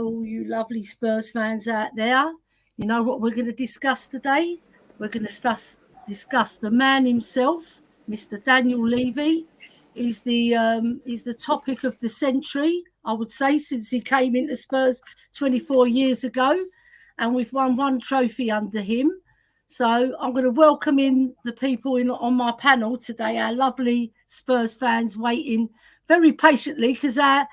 hello, all you lovely Spurs fans out there. You know what we're going to discuss today? We're going to discuss the man himself, Mr. Daniel Levy. He's the topic of the century, I would say, since he came into Spurs 24 years ago, and we've won one trophy under him. So I'm going to welcome in the people on my panel today, our lovely Spurs fans waiting very patiently because I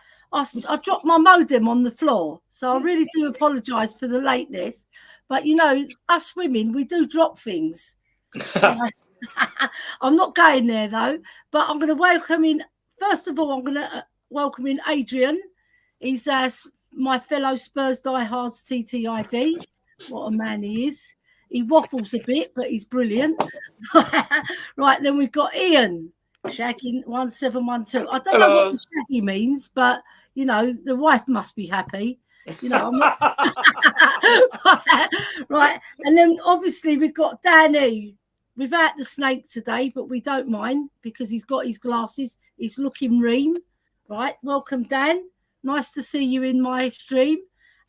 dropped my modem on the floor. So I really do apologise for the lateness. But, you know, us women, we do drop things. I'm not going there, though. But I'm going to welcome in, first of all, I'm going to welcome in Adrian. He's my fellow Spurs diehards TTID. What a man he is. He waffles a bit, but he's brilliant. Right, then we've got Ian, Shaggy 1712. I don't know what the Shaggy means, but, you know, the wife must be happy. You know, I'm not... Right, and then obviously we've got Danny without the snake today, but we don't mind because he's got his glasses. He's looking ream. Right, welcome, Dan. Nice to see you in my stream.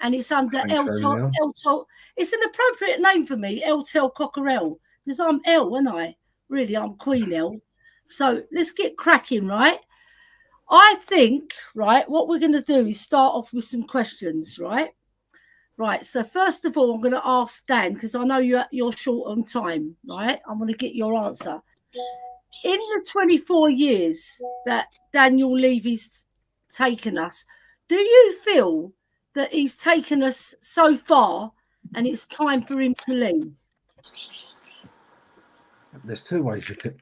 And it's under Eltel. It's an appropriate name for me, Eltel Cockerell, because I'm L, aren't I? Really, I'm Queen L. So let's get cracking, right? I think, right, what we're going to do is start off with some questions, right? Right, so first of all, I'm going to ask Dan, because I know you're short on time, right? I'm going to get your answer. In the 24 years that Daniel Levy's taken us, do you feel that he's taken us so far and it's time for him to leave? There's two ways you can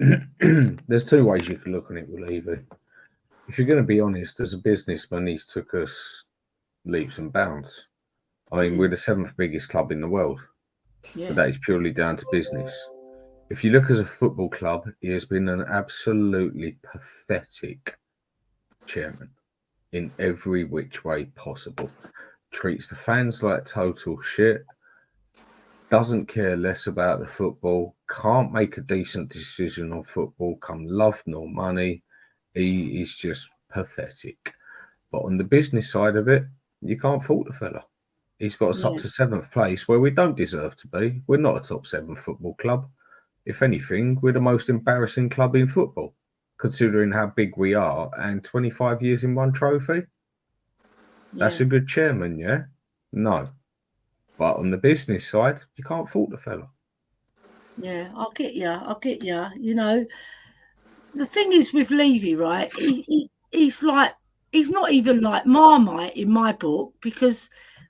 look at it with Levy. If you're going to be honest, as a businessman, he's took us leaps and bounds. I mean, we're the 7th biggest club in the world, but that is purely down to business. If you look as a football club, he has been an absolutely pathetic chairman in every which way possible. Treats the fans like total shit, doesn't care less about the football, can't make a decent decision on football, come love nor money. He is just pathetic. But on the business side of it, you can't fault the fella. He's got us up to 7th place where we don't deserve to be. We're not a top 7 football club. If anything, we're the most embarrassing club in football, considering how big we are and 25 years in one trophy. That's a good chairman, yeah? No. But on the business side, you can't fault the fella. Yeah, I'll get you. You know, the thing is with Levy, right? He's like, he's not even like Marmite in my book, because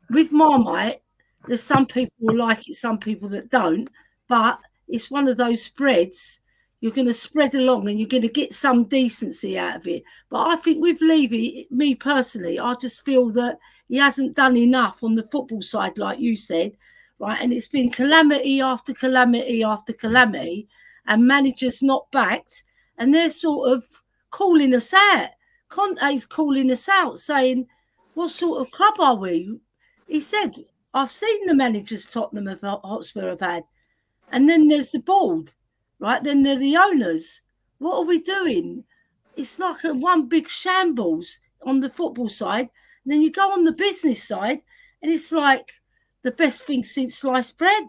with Marmite, there's some people who like it, some people that don't. But it's one of those spreads. You're going to spread along and you're going to get some decency out of it. But I think with Levy, me personally, I just feel that he hasn't done enough on the football side, like you said, right? And it's been calamity after calamity after calamity, and managers not backed, and they're sort of calling us out. Conte's calling us out, saying, what sort of club are we? He said, I've seen the managers Tottenham Hotspur have had. And then there's the board. Right, then they're the owners. What are we doing? It's like one big shambles on the football side. And then you go on the business side, and it's like the best thing since sliced bread.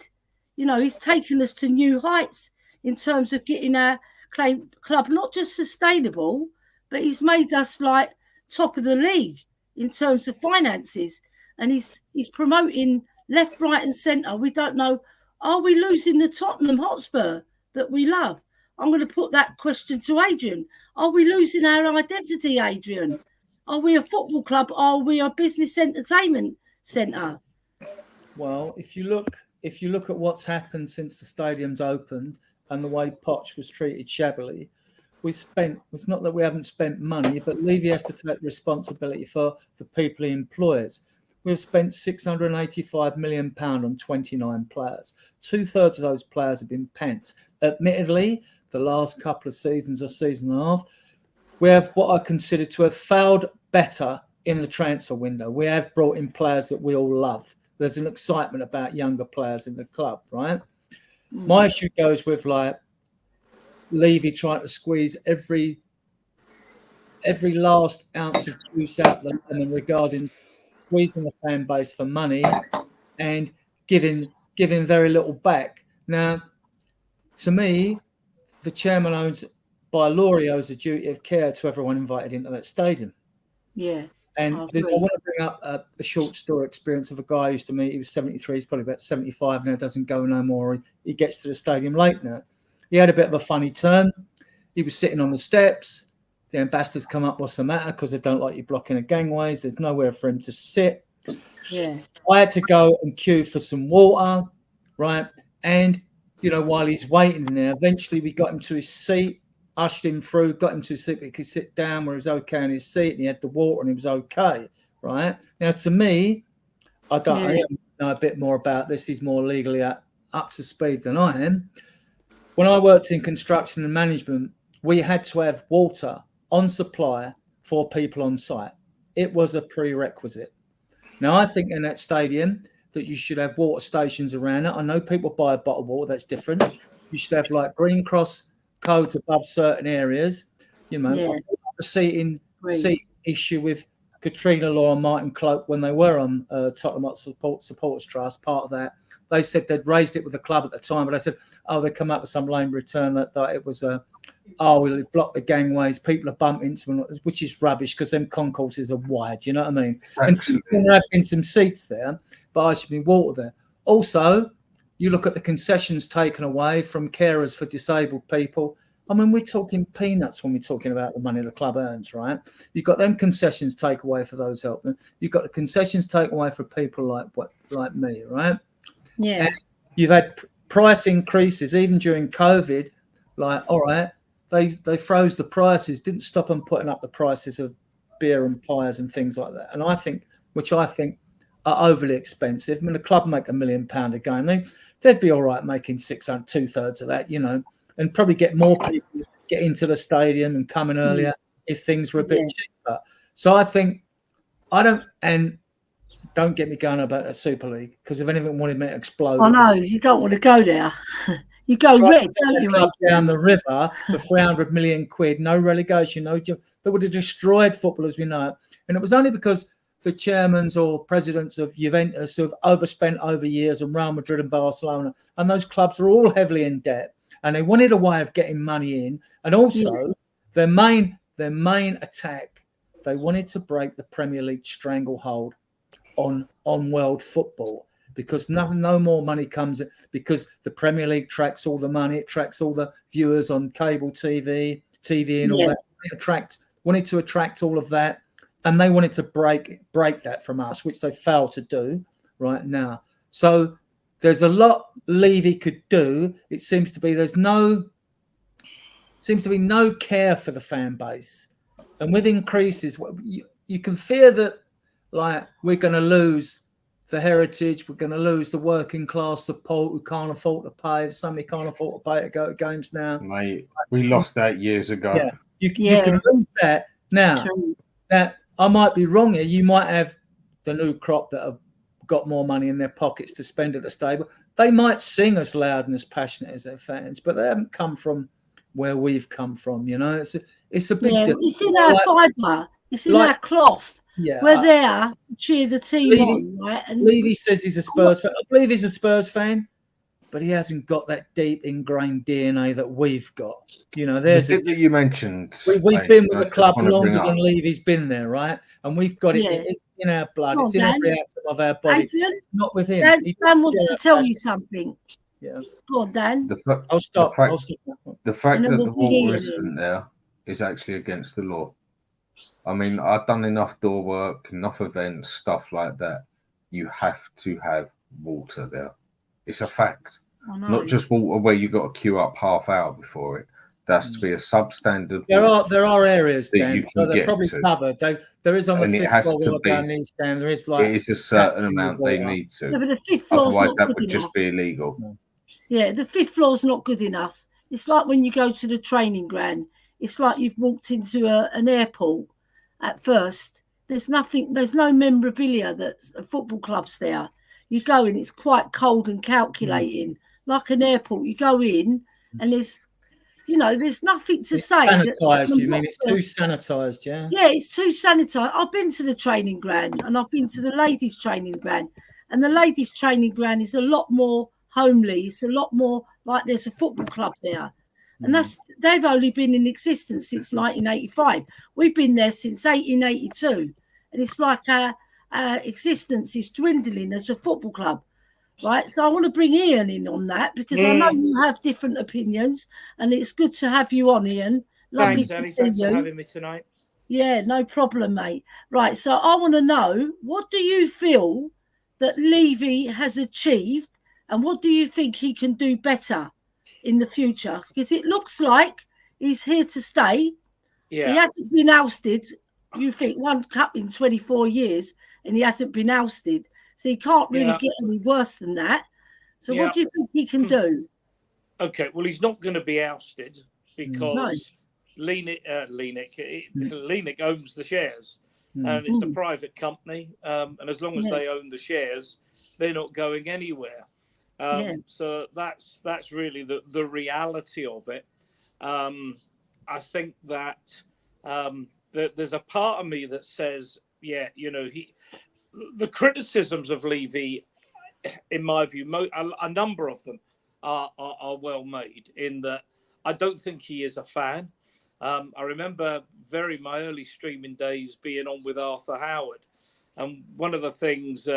You know, he's taken us to new heights in terms of getting our club not just sustainable, but he's made us like top of the league in terms of finances. And he's promoting left, right, and centre. We don't know. Are we losing the Tottenham Hotspur that we love? I'm going to put that question to Adrian. Are we losing our identity, Adrian? Are we a football club? Are we a business entertainment centre? Well, if you look at what's happened since the stadium's opened and the way Poch was treated shabbily, it's not that we haven't spent money, but Levy has to take responsibility for the people he employs. We've spent £685 million on 29 players. 2/3 of those players have been pence. Admittedly, the last couple of seasons or season and a half, we have what I consider to have failed better in the transfer window. We have brought in players that we all love. There's an excitement about younger players in the club, right? My issue goes with like Levy trying to squeeze every last ounce of juice out of the lemon regarding squeezing the fan base for money and giving very little back. Now, to me, the chairman owns, by law, he owes a duty of care to everyone invited into that stadium. Yeah. And I I agree. want to bring up a short story experience of a guy I used to meet. He was 73, he's probably about 75 now, doesn't go no more. He gets to the stadium late now. He had a bit of a funny turn. He was sitting on the steps. The ambassadors come up, what's the matter? Because they don't like you blocking the gangways. There's nowhere for him to sit. Yeah. I had to go and queue for some water, right? And, you know, while he's waiting there, eventually we got him to his seat, ushered him through, got him to his seat. He could sit down where he was okay in his seat, and he had the water and he was okay, right? Now, to me, I know a bit more about this. He's more legally up to speed than I am. When I worked in construction and management, we had to have water on supply for people on site. It was a prerequisite. Now, I think in that stadium that you should have water stations around it. I know people buy a bottled water, that's different. You should have like Green Cross codes above certain areas. You know, the seating issue with Katrina Law and Martin Cloak when they were on Tottenham Supporters Trust, part of that. They said they'd raised it with the club at the time, but they said, oh, they come up with some lame return that it was we'll block the gangways, people are bumping into them, which is rubbish because them concourses are wide, you know what I mean? And there have been some seats there, but I should be water there. Also, you look at the concessions taken away from carers for disabled people. I mean, we're talking peanuts when we're talking about the money the club earns, right? You've got them concessions take away for those helping. You've got the concessions taken away for people like me, right? Yeah. And you've had price increases even during COVID. Like, all right, they froze the prices, didn't stop them putting up the prices of beer and pies and things like that. And I think are overly expensive. I mean, the club make £1 million a game. They'd be all right making 600, 2/3 of that, you know, and probably get more people get into the stadium and come in earlier if things were a bit cheaper. So I think don't get me going about a Super League, because if anything wanted me to explode, I know you don't want to go there. You go red, don't you? Club down the river for 300 million quid, no relegation, they would have destroyed football as we know it. And it was only because the chairmans or presidents of Juventus who have overspent over years, and Real Madrid and Barcelona, and those clubs are all heavily in debt, and they wanted a way of getting money in. And also their main attack, they wanted to break the Premier League stranglehold on world football, because no more money comes, because the Premier League tracks all the money, it tracks all the viewers on cable TV and all that. Wanted to attract all of that, and they wanted to break that from us, which they failed to do right now. So there's a lot Levy could do. It seems to be no care for the fan base, and with increases, you can fear that, like, we're going to lose the heritage, we're going to lose the working class support who can't afford to pay. Somebody can't afford to pay to go to games now. Mate, we lost that years ago. Yeah, you can lose that now. Now, I might be wrong here. You might have the new crop that have got more money in their pockets to spend at the stable. They might sing as loud and as passionate as their fans, but they haven't come from where we've come from. You know, it's a big difference. It's in our fibre. It's in our cloth. Yeah, we're there to cheer the team on, right? And Levy says he's a Spurs fan. I believe he's a Spurs fan, but he hasn't got that deep ingrained DNA that we've got. You know, there's that you mentioned. We've been with the club longer than Levy's been there, right? And we've got it. It's in our blood. It's in every atom of our body. Adrian, it's not with him. Dan wants to tell you something. Yeah. Go on, Dan. I'll stop. The fact that the water isn't there is actually against the law. I mean, I've done enough door work, enough events, stuff like that. You have to have water there. It's a fact. Not just water where you've got to queue up half hour before it. There has to be a substandard. There are areas, Dan, so they're probably covered. There is on the fifth floor down the east stand. There is it is a certain amount they need to. Yeah, but the fifth floor's otherwise, that would would just be illegal. No. Yeah, the fifth floor's not good enough. It's like when you go to the training ground. It's like you've walked into an airport. At first, there's no memorabilia that's a football club's there. You go in, it's quite cold and calculating, like an airport. You go in and there's You know, there's nothing to It's say. sanitised, you mean? It's too sanitised, yeah? Yeah, it's too sanitised. I've been to the training ground and I've been to the ladies' training ground, and the ladies' training ground is a lot more homely. It's a lot more like there's a football club there. And they've only been in existence since 1985. We've been there since 1882. And it's like our existence is dwindling as a football club. Right, so I want to bring Ian in on that because I know you have different opinions, and it's good to have you on, Ian. Lovely Thanks, Ellie. to see Thanks you. for having me tonight. Yeah, no problem, mate. Right, so I want to know, what do you feel that Levy has achieved, and what do you think he can do better in the future? Because it looks like he's here to stay. Yeah. He hasn't been ousted. You think one cup in 24 years, and he hasn't been ousted. So he can't really get any worse than that. So what do you think he can do? Okay, well, he's not going to be ousted because Lenik owns the shares, and it's a private company. And as long as they own the shares, they're not going anywhere. So that's really the reality of it. I think that there's a part of me that says, the criticisms of Levy, in my view, a number of them are well made, in that I don't think he is a fan. I remember my early streaming days being on with Arthur Howard, and one of the things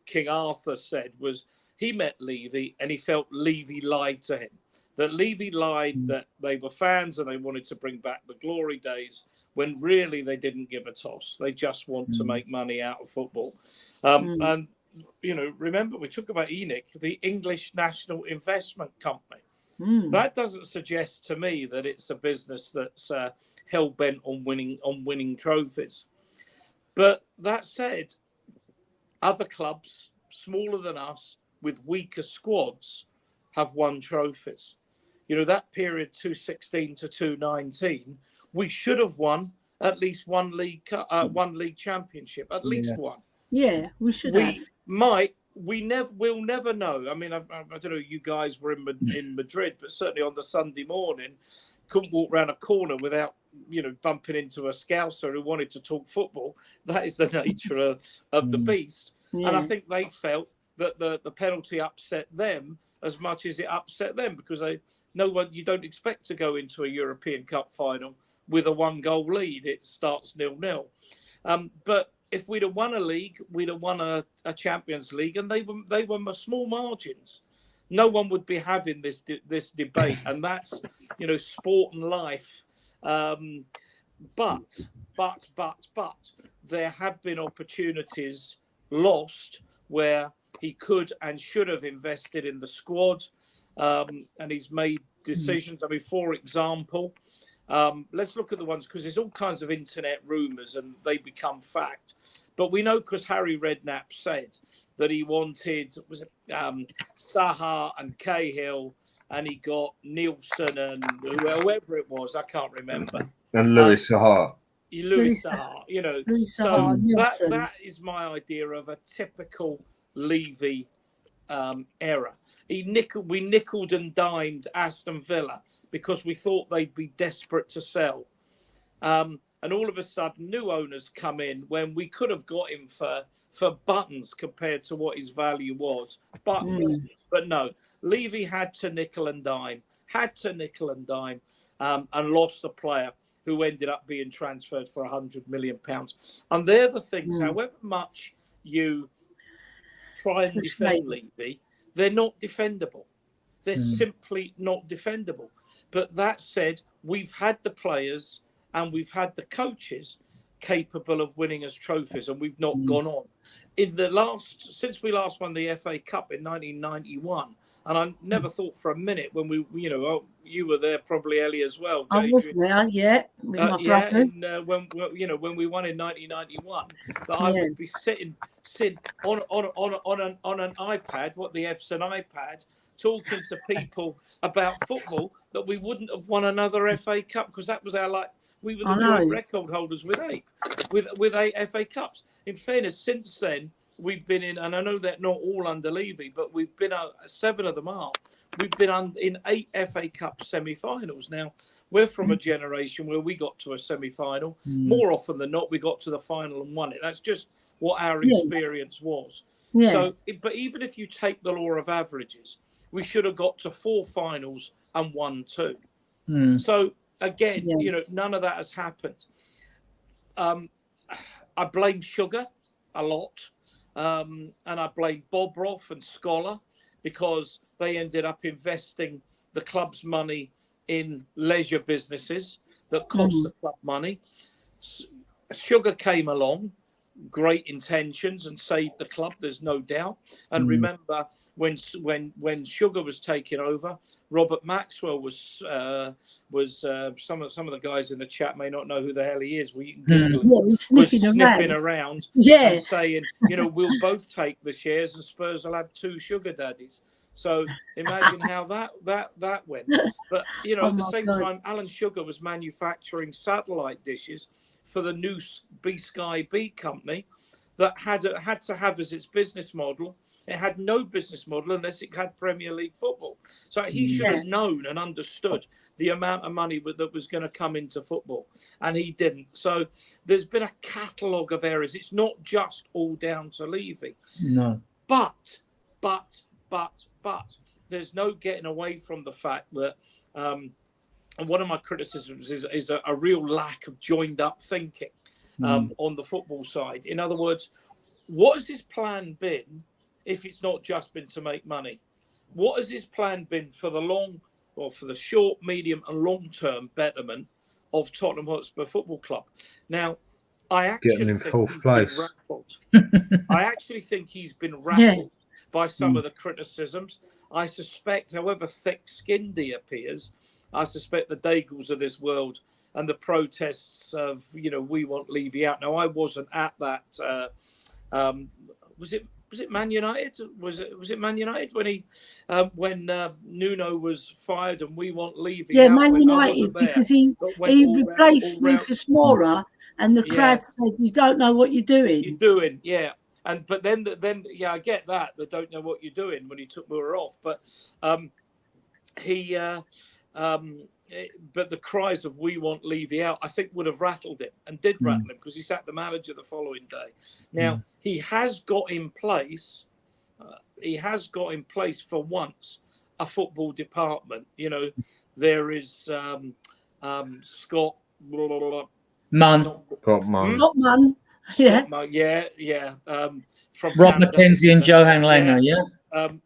King Arthur said was he met Levy and he felt Levy lied to him. That Levy lied that they were fans and they wanted to bring back the glory days, when really they didn't give a toss. They just want to make money out of football. And, remember, we talk about ENIC, the English National Investment Company. That doesn't suggest to me that it's a business that's hell-bent on winning trophies. But that said, other clubs, smaller than us, with weaker squads, have won trophies. That period 2016 to 2019, we should have won at least one league championship, at least one. Yeah, we should have. We'll never know. I mean, I don't know, you guys were in Madrid, but certainly on the Sunday morning, couldn't walk around a corner without, bumping into a Scouser who wanted to talk football. That is the nature of the beast. Yeah. And I think they felt that the penalty upset them as much as it upset them, because you don't expect to go into a European Cup final with a 1-goal lead. It starts 0-0. But if we'd have won a league, we'd have won a Champions League, and they were small margins. No one would be having this debate, and that's sport and life. But there have been opportunities lost where he could and should have invested in the squad, and he's made decisions. I mean, for example, let's look at the ones, because there's all kinds of internet rumours and they become fact. But we know, because Harry Redknapp said that he wanted Saha and Cahill, and he got Nielsen and whoever it was, I can't remember. And Louis Saha. Louis Saha, so that is my idea of a typical Levy era. We nickeled and dimed Aston Villa because we thought they'd be desperate to sell. And all of a sudden, new owners come in when we could have got him for buttons compared to what his value was. But no, Levy had to nickel and dime, and lost a player who ended up being transferred for £100 million. And they're the things, however much you try and defend Levy, they're not defendable. They're simply not defendable. But that said, we've had the players and we've had the coaches capable of winning us trophies, and we've not gone on. Since we last won the FA Cup in 1991, and I never thought for a minute when you were there, probably Ellie as well. I was there, yeah. With my brothers. And when we won in 1991, that I would be sitting on an iPad. The F's an iPad, talking to people about football, that we wouldn't have won another FA Cup, because that was we were the joint record holders with eight FA Cups. In fairness, since then, we've been in, and I know that not all under Levy, but we've been 7 of them are. We've been in 8 FA Cup semi-finals. Now, we're from a generation where we got to a semi-final. More often than not, we got to the final and won it. That's just what our experience was. Yeah. So, but even if you take the law of averages, we should have got to 4 finals and won 2. So, again, you know, none of that has happened. I blame Sugar a lot. And I blame Bobroff and Scholar because they ended up investing the club's money in leisure businesses that cost the club money. Sugar came along, great intentions, and saved the club. There's no doubt. And remember, when Sugar was taking over, Robert Maxwell was some of the guys in the chat may not know who the hell he is. Well, you can Google him. Was sniffing around yeah, and saying, you know, we'll both take the shares and Spurs will have 2 sugar daddies. So imagine how that went. But you know, at the same time, Alan Sugar was manufacturing satellite dishes for the new B-Sky B company that had to have as its business model. It had no business model unless it had Premier League football. So he should have known and understood the amount of money that was going to come into football, and he didn't. So there's been a catalogue of errors. It's not just all down to Levy. No. But there's no getting away from the fact that and one of my criticisms is a real lack of joined up thinking on the football side. In other words, what has his plan been if it's not just been to make money? What has his plan been for the short, medium and long term betterment of Tottenham Hotspur Football Club? Now, I actually think he's been rattled. I actually think he's been rattled by some of the criticisms. I suspect, however thick-skinned he appears, I suspect the Daigles of this world and the protests of, you know, we want Levy out. Now, I wasn't at that. Was it Man United? Was it Man United when Nuno was fired and we want Levy? Yeah, Man United, because he replaced Lucas Moura, and the crowd said, "You don't know what you're doing." You're doing, yeah. But then I get that they don't know what you're doing when he took Moura off. But but the cries of "We want Levy out," I think would have rattled him and did rattle him because he sacked the manager the following day. Now he has got in place. He has got in place for once a football department. You know, there is Scott Munn. From Rob Canada. McKenzie and Johan Langer,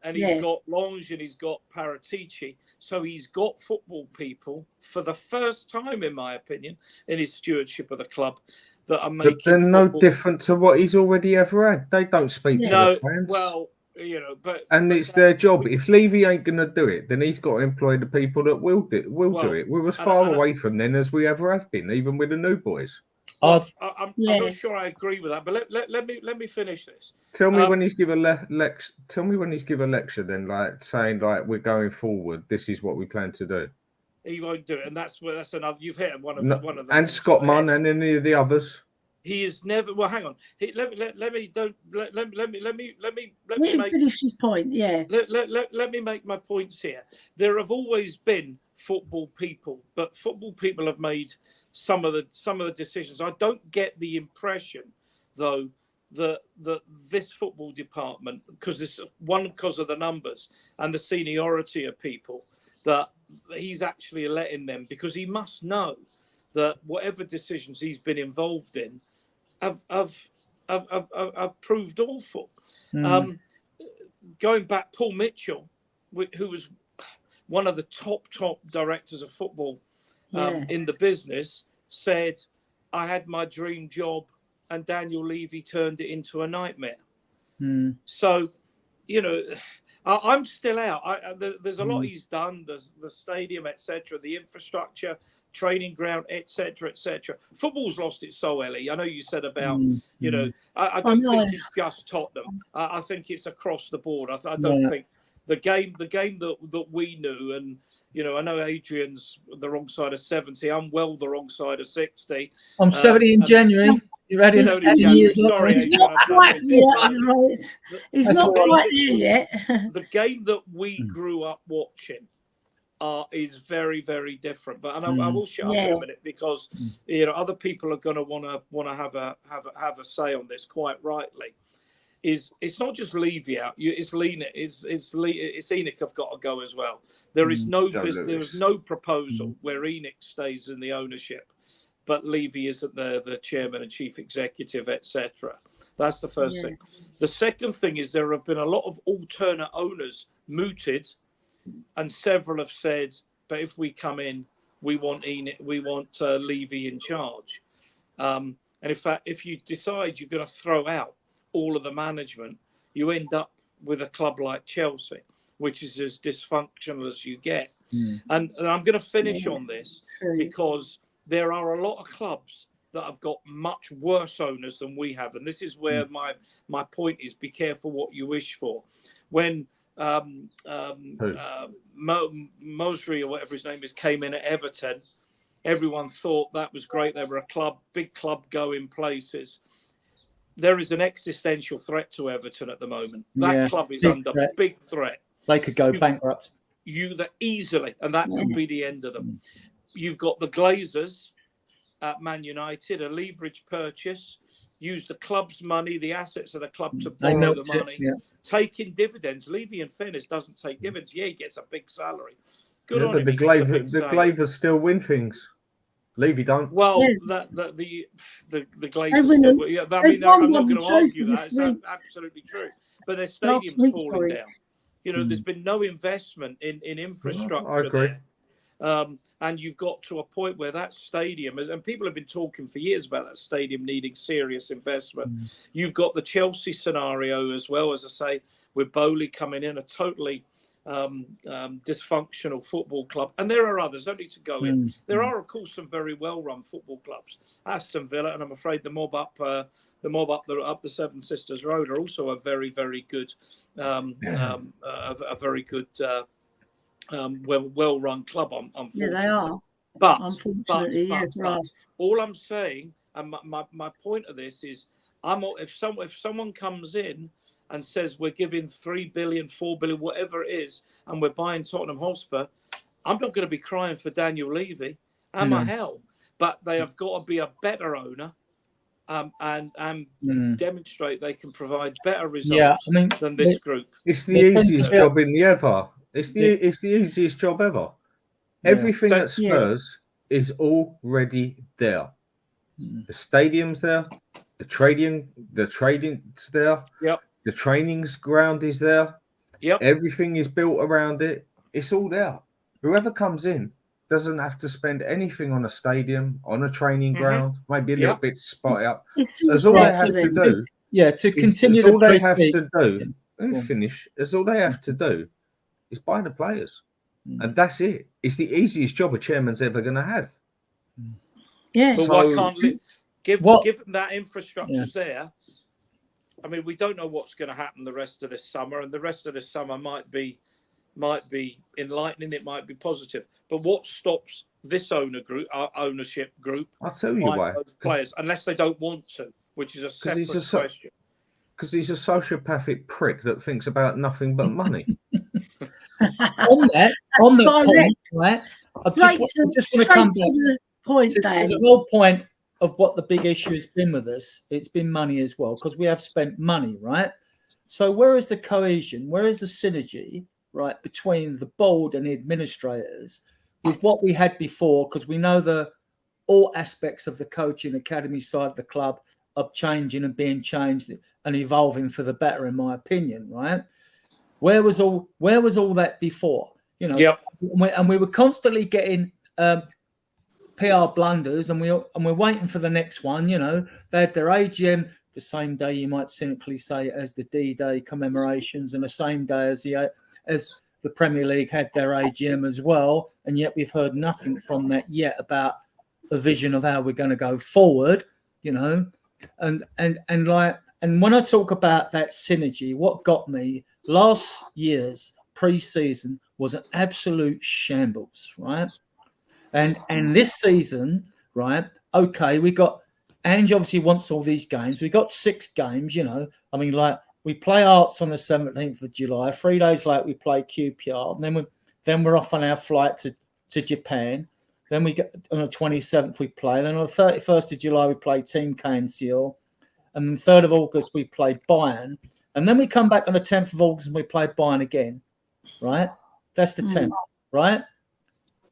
and he's got Lange and he's got Paratici. So he's got football people for the first time, in my opinion, in his stewardship of the club that are making. But they're no different to what he's already ever had. They don't speak to the fans. Well, you know, but it's their job. If Levy ain't going to do it, then he's got to employ the people that will do it. We're as far away from them as we ever have been, even with the new boys. Well, I'm not sure I agree with that, but let me finish this. Tell me when he's given a lecture. Tell me when he's given a lecture. Then, like saying, like we're going forward. This is what we plan to do. He won't do it, and that's another. You've hit one of them. And Scott Munn and any of the others. He is never. Well, hang on. Let me finish his point. Yeah. Let me make my points here. There have always been football people, but football people have made some of the decisions. I don't get the impression, though, that this football department, because of the numbers and the seniority of people, that he's actually letting them, because he must know that whatever decisions he's been involved in have proved awful. Going back, Paul Mitchell, who was one of the top directors of football in the business, said, "I had my dream job and Daniel Levy turned it into a nightmare." So, you know, I'm still out. There's a lot he's done. There's the stadium, etc., the infrastructure, training ground, etc., etc. Football's lost its soul, Ellie. I know you said about, you know, I don't think it's just Tottenham. I think it's across the board. I don't think the game that we knew, and you know, I know Adrian's the wrong side of 70. I'm well the wrong side of 60. I'm 70 in January. You're adding It's only 10 January. years. Sorry, It's Adrian, not I've done quite this. there. You know, it's That's not all right. quite there yet. The game that we grew up watching is very, very different. But I will shut up in a minute because other people are going to want to have a say on this quite rightly. It's not just Levy out. It's Enoch have got to go as well. There is no proposal where Enoch stays in the ownership, but Levy isn't the chairman and chief executive, etc. That's the first thing. The second thing is there have been a lot of alternate owners mooted, and several have said, "But if we come in, we want Enoch, we want Levy in charge." And in fact, if you decide you're going to throw out all of the management, you end up with a club like Chelsea, which is as dysfunctional as you get. And I'm going to finish on this because there are a lot of clubs that have got much worse owners than we have. And this is where my point is, be careful what you wish for. When Mosry, or whatever his name is, came in at Everton, everyone thought that was great. They were a big club going places. There is an existential threat to Everton at the moment. That club is under big threat. They could go bankrupt. Easily, and that could be the end of them. You've got the Glazers at Man United, a leverage purchase, use the club's money, the assets of the club to borrow the money, taking dividends. Levy, in fairness, doesn't take dividends. Yeah, he gets a big salary. Good on him. The Glazers still win things. Levy don't. Well, the Glazers still. Yeah, I mean, I'm not going to argue that. It's absolutely true. But their stadium's falling down. There's been no investment in infrastructure. I agree. And you've got to a point where that stadium is, and people have been talking for years about that stadium needing serious investment. You've got the Chelsea scenario as well, as I say, with Bowley coming in, a totally dysfunctional football club, and there are others. Don't need to go in. There are, of course, some very well-run football clubs. Aston Villa, and I'm afraid the mob up the Seven Sisters Road are also a very, very good, well-run club. Unfortunately, they are. But unfortunately, all I'm saying, and my point of this is, if someone comes in and says we're giving 3 billion, 4 billion, whatever it is, and we're buying Tottenham Hotspur, I'm not going to be crying for Daniel Levy. Am I hell? But they have got to be a better owner and demonstrate they can provide better results than this group. It's the easiest job in the ever. It's the easiest job ever. Everything at Spurs is already there. The stadium's there. The trading's there. Yep. The training's ground is there. Yep. Everything is built around it. It's all there. Whoever comes in doesn't have to spend anything on a stadium, on a training ground, maybe a little bit spot up. That's all they have to do. To continue all they have to do. Let me finish. That's all they have to do is buy the players. And that's it. It's the easiest job a chairman's ever going to have. Yeah. But why can't given that infrastructure's there? I mean, we don't know what's going to happen the rest of this summer, and the rest of this summer might be enlightening. It might be positive. But what stops this ownership group? I'll tell you why. Those players, unless they don't want to, which is a separate question. Because he's a sociopathic prick that thinks about nothing but money. on that point, right? I just want to come back to the point, Dan. The whole point of what the big issue has been with us. It's been money as well, because we have spent money, right? So where is the cohesion? Where is the synergy, right, between the board and the administrators with what we had before? Because we know all aspects of the coaching academy side of the club are changing and being changed and evolving for the better, in my opinion, right? Where was all that before? And we were constantly getting PR blunders, and we're waiting for the next one. They had their AGM the same day, you might cynically say, as the D-Day commemorations, and the same day as the Premier League had their AGM as well, and yet we've heard nothing from that yet about a vision of how we're going to go forward. And when I talk about that synergy, what got me last year's pre-season was an absolute shambles, right? And this season, right? Okay, we got Ange obviously wants all these games. We got 6 games, you know. I mean, like we play Hearts on the 17th of July. 3 days later, we play QPR. And then we're off on our flight to Japan. Then we get on the 27th we play. Then on the 31st of July we play Team KNCL. And then 3rd of August we play Bayern. And then we come back on the 10th of August and we play Bayern again. Right? That's the 10th, right?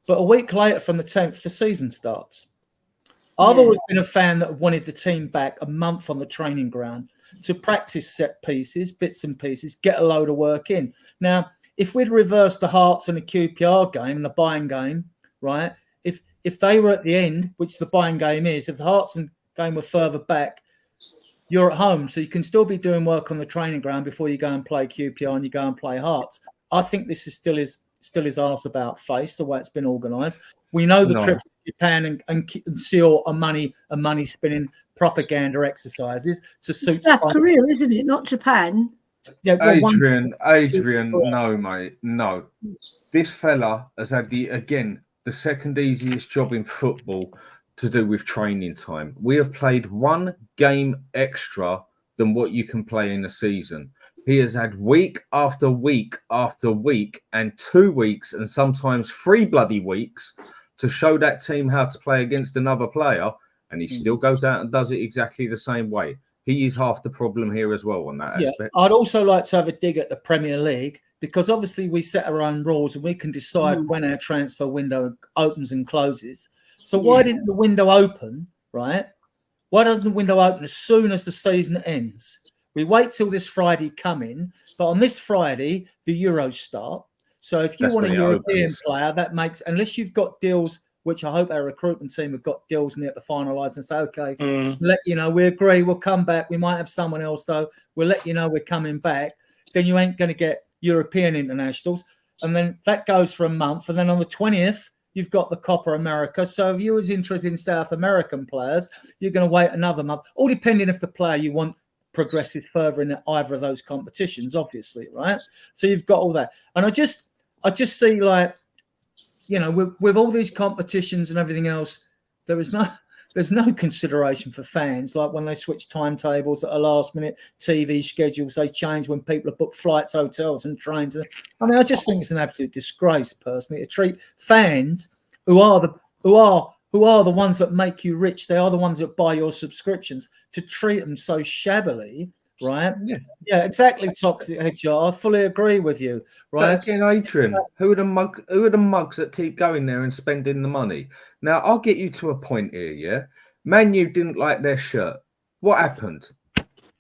But a week later from the 10th, the season starts. I've always been a fan that wanted the team back a month on the training ground to practice set pieces, bits and pieces, get a load of work in. Now, if we'd reversed the Hearts and the QPR game and the Bayern game, right? If they were at the end, which the Bayern game is, if the Hearts and game were further back, you're at home, so you can still be doing work on the training ground before you go and play QPR and you go and play Hearts. I think this is still his arse about face, the way it's been organised. We know the trip to Japan and SEAL are money spinning propaganda exercises to suit South Korea, isn't it? Not Japan. Yeah, well, Adrian, no, mate, no. This fella has had the second easiest job in football to do with training time. We have played 1 game extra than what you can play in a season. He has had week after week after week and 2 weeks and sometimes 3 bloody weeks to show that team how to play against another player, and he still goes out and does it exactly the same way. He is half the problem here as well on that aspect. I'd also like to have a dig at the Premier League, because obviously we set our own rules and we can decide when our transfer window opens and closes. So why didn't the window open, right? Why doesn't the window open as soon as the season ends? We wait till this Friday coming, but on this Friday, the Euros start. So if you want a European player, that makes, unless you've got deals, which I hope our recruitment team have got deals near to finalise and say, okay, let you know, we agree, we'll come back. We might have someone else, though. We'll let you know we're coming back. Then you ain't going to get European internationals. And then that goes for a month. And then on the 20th, you've got the Copa America. So if you was interested in South American players, you're going to wait another month, all depending if the player you want progresses further in either of those competitions, obviously, right? So you've got all that. And I just see, like, you know, with all these competitions and everything else, there's no consideration for fans. Like when they switch timetables at a last minute, TV schedules, they change when people have booked flights, hotels and trains. I mean, I just think it's an absolute disgrace, personally, to treat fans who are the ones that make you rich. They are the ones that buy your subscriptions, to treat them so shabbily. Right? Yeah, exactly. Toxic HR. I fully agree with you. Right? But again, Adrian, who are the mugs that keep going there and spending the money? Now, I'll get you to a point here. Yeah, Man U didn't like their shirt. What happened?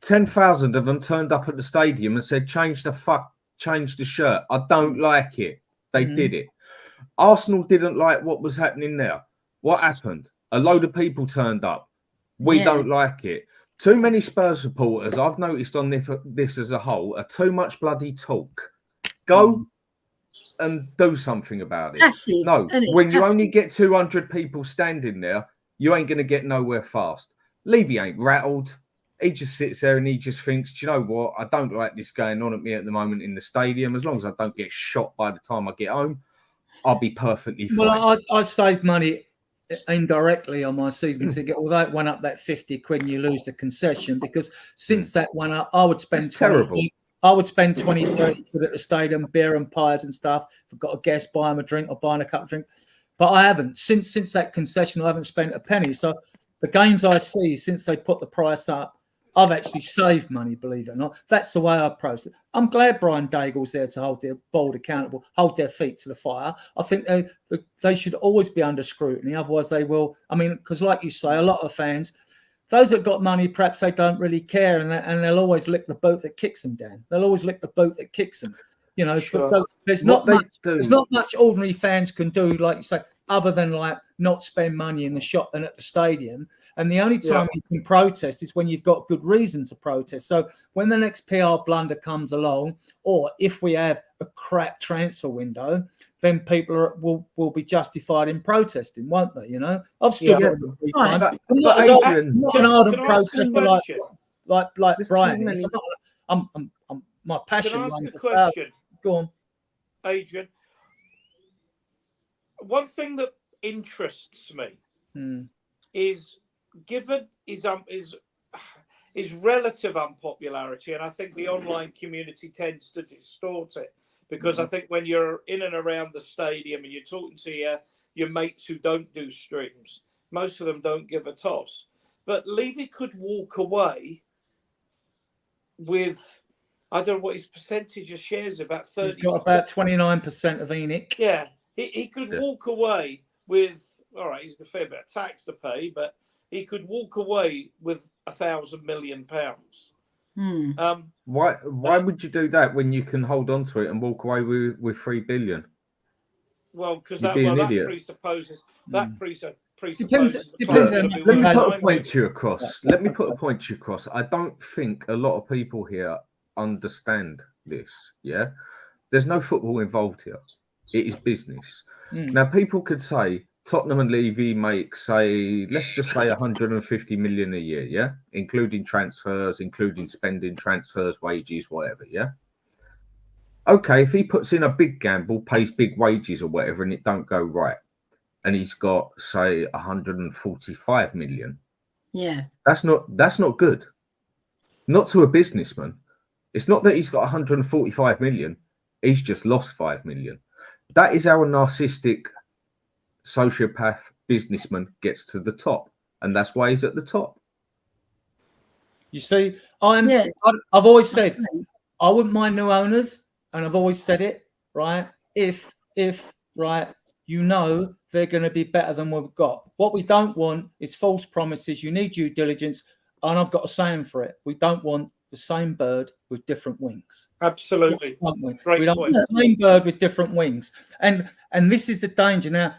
10,000 of them turned up at the stadium and said, "Change the shirt. I don't like it." They did it. Arsenal didn't like what was happening there. What happened? A load of people turned up. We don't like it. Too many Spurs supporters, I've noticed on this as a whole, are too much bloody talk. Go and do something about it. Passive, no, when you only get 200 people standing there, you ain't going to get nowhere fast. Levy ain't rattled. He just sits there and he just thinks, do you know what? I don't like this going on at me at the moment in the stadium. As long as I don't get shot by the time I get home, I'll be perfectly fine. Well, I saved money indirectly on my season ticket, although it went up that 50 quid and you lose the concession, because since that went up, I would spend 20, 30 quid at the stadium, beer and pies and stuff. If I've got a guest, buy them a drink or buying a cup of drink. But I haven't. Since that concession, I haven't spent a penny. So the games I see since they put the price up, I've actually saved money, believe it or not. That's the way I approach it. I'm glad Brian Daigle's there to hold their board accountable, hold their feet to the fire. I think they should always be under scrutiny. Otherwise, they will. I mean, because like you say, a lot of fans, those that got money, perhaps they don't really care, and they'll always lick the boot that kicks them down. They'll always lick the boot that kicks them. You know, Sure. so there's not much ordinary fans can do, like you say, other than like not spend money in the shop and at the stadium. And the only time you can protest is when you've got good reason to protest. So when the next PR blunder comes along, or if we have a crap transfer window, then people will be justified in protesting, won't they? You know, I've stood up 3 times. I'm not an ardent protester like Brian is. I'm my passion. Can I ask a question? Go on, Adrian. One thing that interests me is given his relative unpopularity, and I think the online community tends to distort it, because I think when you're in and around the stadium and you're talking to your mates who don't do streams, most of them don't give a toss. But Levy could walk away with, I don't know what his percentage of shares, about 30%. He's got about 29% of ENIC. Yeah, he could walk away with, all right, he's got a fair bit of tax to pay, but he could walk away with £1,000 million. Why would you do that when you can hold on to it and walk away with 3 billion? Well, because that presupposes Depends. Let me put a point to you across. Let me put a point to you across. I don't think a lot of people here understand this. Yeah, there's no football involved here. It is business. Now, people could say Tottenham and Levy make, say, let's just say 150 million a year, yeah, including transfers, including spending, transfers, wages, whatever, yeah. Okay, if he puts in a big gamble, pays big wages or whatever, and it don't go right, and he's got, say, 145 million, yeah, that's not good. Not to a businessman. It's not that he's got 145 million. He's just lost 5 million. That is how a narcissistic sociopath businessman gets to the top, and that's why he's at the top. You see, I've always said I wouldn't mind new owners, and I've always said it, right? If right, you know they're going to be better than what we've got. What we don't want is false promises. You need due diligence, and I've got a saying for it. We don't want the same bird with different wings. Absolutely. We don't want the same bird with different wings. And this is the danger. Now,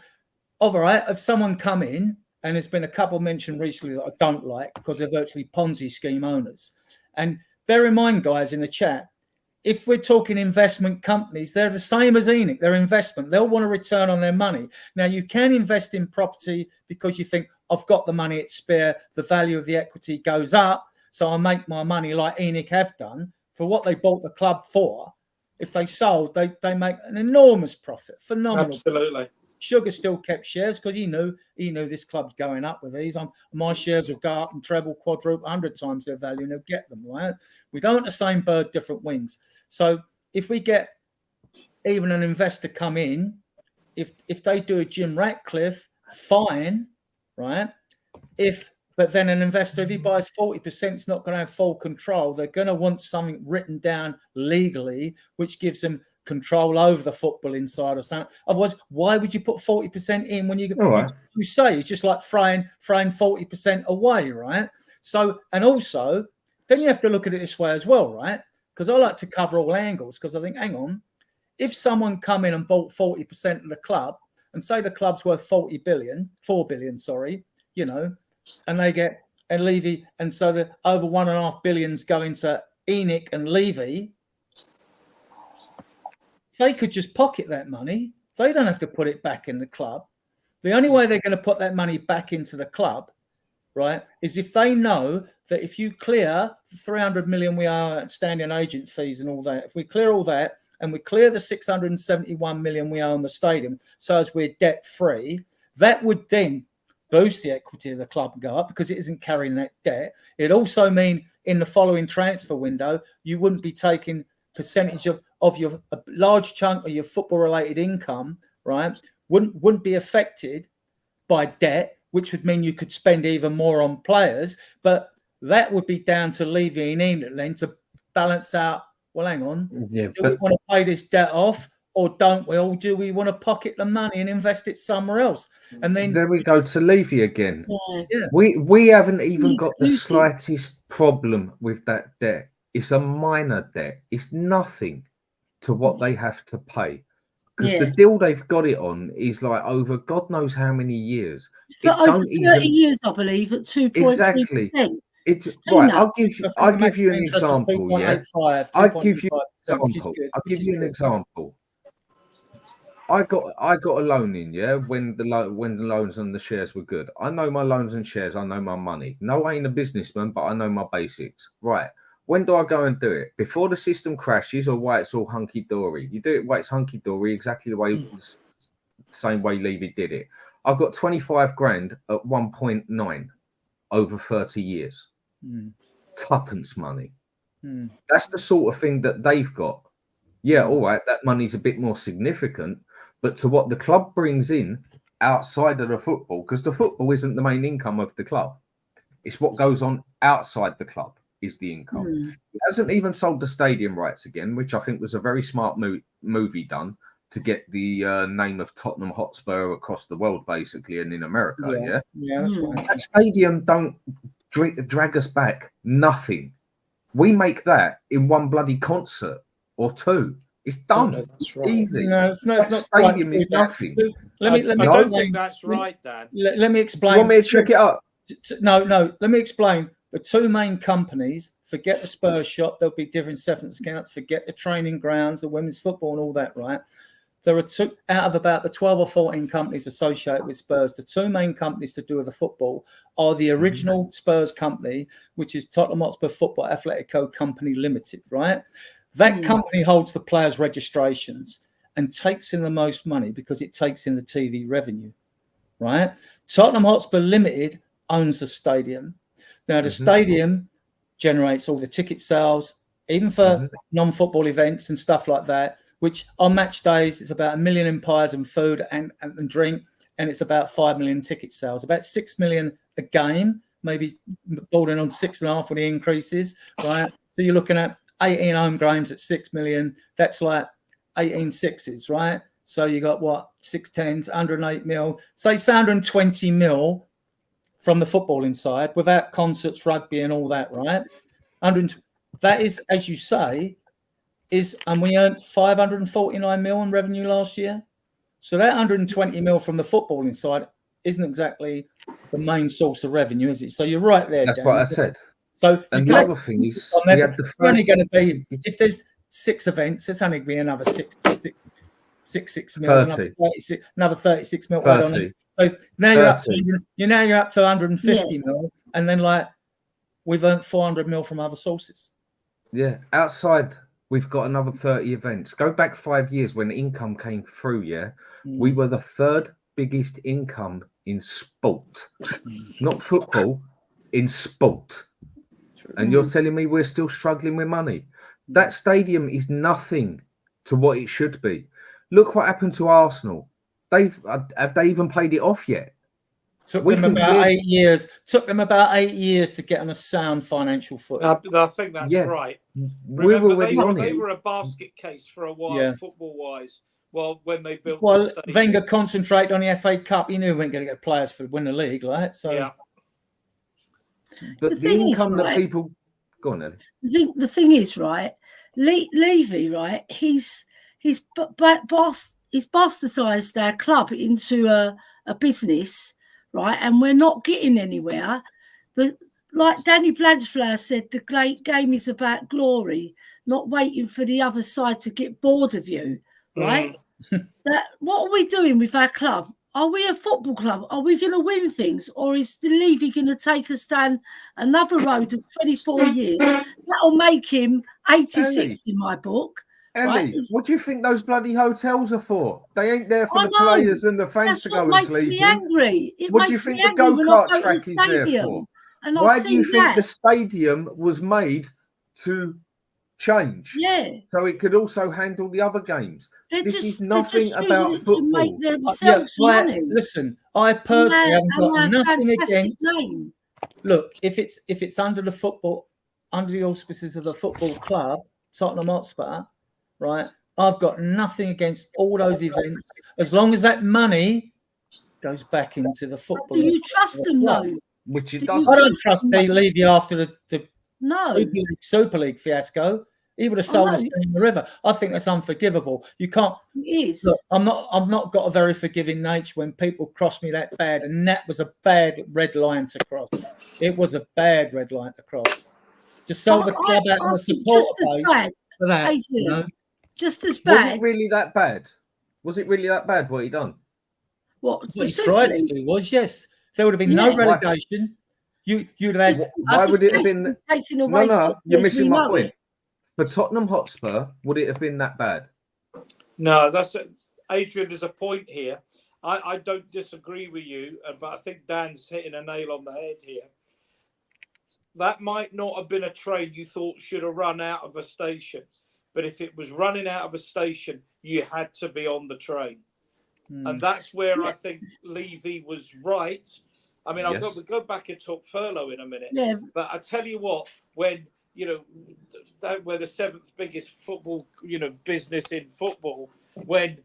all right, if someone come in, and there's been a couple mentioned recently that I don't like because they're virtually Ponzi scheme owners. And bear in mind, guys, in the chat, if we're talking investment companies, they're the same as ENIC. They're investment. They'll want a return on their money. Now, you can invest in property because you think, I've got the money, it's spare, the value of the equity goes up, so I make my money like ENIC have done for what they bought the club for. If they sold, they make an enormous profit, phenomenal. Absolutely. Sugar still kept shares because he knew this club's going up with these. My shares will go up and treble, quadruple, 100 times their value, and they'll get them, right? We don't want the same bird, different wings. So if we get even an investor come in, if they do a Jim Ratcliffe, fine, right? But then an investor, if he buys 40%, is not going to have full control. They're going to want something written down legally, which gives them control over the football inside or something. Otherwise, why would you put 40% in when you say it's just like throwing 40% away, right? So, and also, then you have to look at it this way as well, right? Because I like to cover all angles, because I think, hang on, if someone come in and bought 40% of the club, and say the club's worth 4 billion, you know, and they get a Levy, and so the over 1.5 billions go into ENIC and Levy, they could just pocket that money. They don't have to put it back in the club. The only way they're going to put that money back into the club, right, is if they know that if you clear the 300 million we are outstanding agent fees and all that, if we clear all that and we clear the 671 million we owe on the stadium, so as we're debt free, that would then boost the equity of the club and go up because it isn't carrying that debt. It also mean in the following transfer window, you wouldn't be taking percentage of your a large chunk of your football related income, right? Wouldn't be affected by debt, which would mean you could spend even more on players, but that would be down to Levy and ENIC then to balance out, well, hang on, do we want to pay this debt off or don't we? Or do we want to pocket the money and invest it somewhere else? And then there we go to Levy again. Yeah. We haven't even got the slightest problem with that debt. It's a minor debt. It's nothing to what they have to pay. Because the deal they've got it on is like over God knows how many years. For over 30 years, I believe, at 2.3%. Exactly. It's right. I'll give you an example. Yeah. I'll give you an example. I got a loan in, yeah, when the loans and the shares were good. I know my loans and shares. I know my money. No, I ain't a businessman, but I know my basics. Right. When do I go and do it? Before the system crashes, or why it's all hunky-dory? You do it why it's hunky-dory, exactly the way, same way Levy did it. I've got 25 grand at 1.9. over 30 years. Tuppence money. Mm. That's the sort of thing that they've got. Yeah, all right, that money's a bit more significant, but to what the club brings in outside of the football, because the football isn't the main income of the club. It's what goes on outside the club is the income. He hasn't even sold the stadium rights again, which I think was a very smart movie done to get the name of Tottenham Hotspur across the world, basically, and in America. Yeah, that's right. That stadium don't drag us back. Nothing. We make that in one bloody concert or two. It's done. No, it's easy. No, it's not. That stadium is nothing. Let me I don't think that's right, Dan. Let me explain. You want me to check it up? No. Let me explain. The two main companies, forget the Spurs shop, there'll be different severance accounts, forget the training grounds, the women's football and all that, right? There are two out of about the 12 or 14 companies associated with Spurs. The two main companies to do with the football are the original Spurs company, which is Tottenham Hotspur Football Atletico Company Limited, right? That company holds the players' registrations and takes in the most money because it takes in the TV revenue, right? Tottenham Hotspur Limited owns the stadium. Now, the stadium generates all the ticket sales, even for non-football events and stuff like that, which on match days, it's about 1 million in pies and food and drink, and it's about 5 million ticket sales, about 6 million a game, maybe bordering on 6.5 with the increases, right? So you're looking at 18 home games at 6 million. That's like 18 sixes, right? So you got what? 6 tens, 108 mil, say 120 mil from the footballing side without concerts, rugby and all that, right? That is, as you say, and we earned 549 mil in revenue last year. So that 120 mil from the footballing side isn't exactly the main source of revenue, is it? So you're right there. That's Dan. what I said. So and the other thing is, we had the only going to be, if there's 6 events, it's only going to be another 6 mil, 30. another 36 mil. 30. So now you're up to 150 mil, and then like we've earned 400 mil from other sources. Yeah, outside we've got another 30 events. Go back 5 years when income came through. We were the 3rd biggest income in sport, not football, in sport. And you're telling me we're still struggling with money? That stadium is nothing to what it should be. Look what happened to Arsenal. Have they even played it off yet? Took them about 8 years. Took them about 8 years to get on a sound financial footing. I think that's right. Remember, they were a basket case for a while, football-wise. Well, when they built, Wenger concentrated on the FA Cup. He knew we weren't going to get players for win the league, right? So, but the income that people go on then. The thing is, right? Levy, right? He's bastardized our club into a business, right? And we're not getting anywhere. Like Danny Blanchflower said, the game is about glory, not waiting for the other side to get bored of you, right? What are we doing with our club? Are we a football club? Are we going to win things? Or is the Levy going to take us down another road of 24 years? That'll make him 86 in my book. Ellie, right? What do you think those bloody hotels are for? They ain't there for the players and the fans to go and sleep in. That's what makes me angry. What do you think the go-kart track is there for? Why do you think the stadium was made to change? Yeah. So it could also handle the other games. This is nothing about football. Listen, I personally haven't got nothing against. Look, if it's under the football, under the auspices of the football club, Tottenham Hotspur, right? I've got nothing against all those events as long as that money goes back into the football. Do you trust them though? Which it doesn't. I don't trust Levy after the Super League fiasco. He would have sold us in the river. I think that's unforgivable. You can't. It is. Look, I've not got a very forgiving nature when people cross me that bad, and that was a bad red line to cross. It was a bad red line to cross. To sell the club out on the support base for that. You know? Just as bad. Was it really that bad? Was it really that bad what he done? What he tried to do was, yes. There would have been no relegation. You'd have had. Why would it have been? Taken away No, you're missing my point. For Tottenham Hotspur, would it have been that bad? No, Adrian. There's a point here. I don't disagree with you, but I think Dan's hitting a nail on the head here. that might not have been a train you thought should have run out of a station. But if it was running out of a station, you had to be on the train. And that's where I think Levy was right. I mean, we'll go back and talk furlough in a minute. Yeah. But I tell you what, when, we're the 7th biggest football, business in football, when,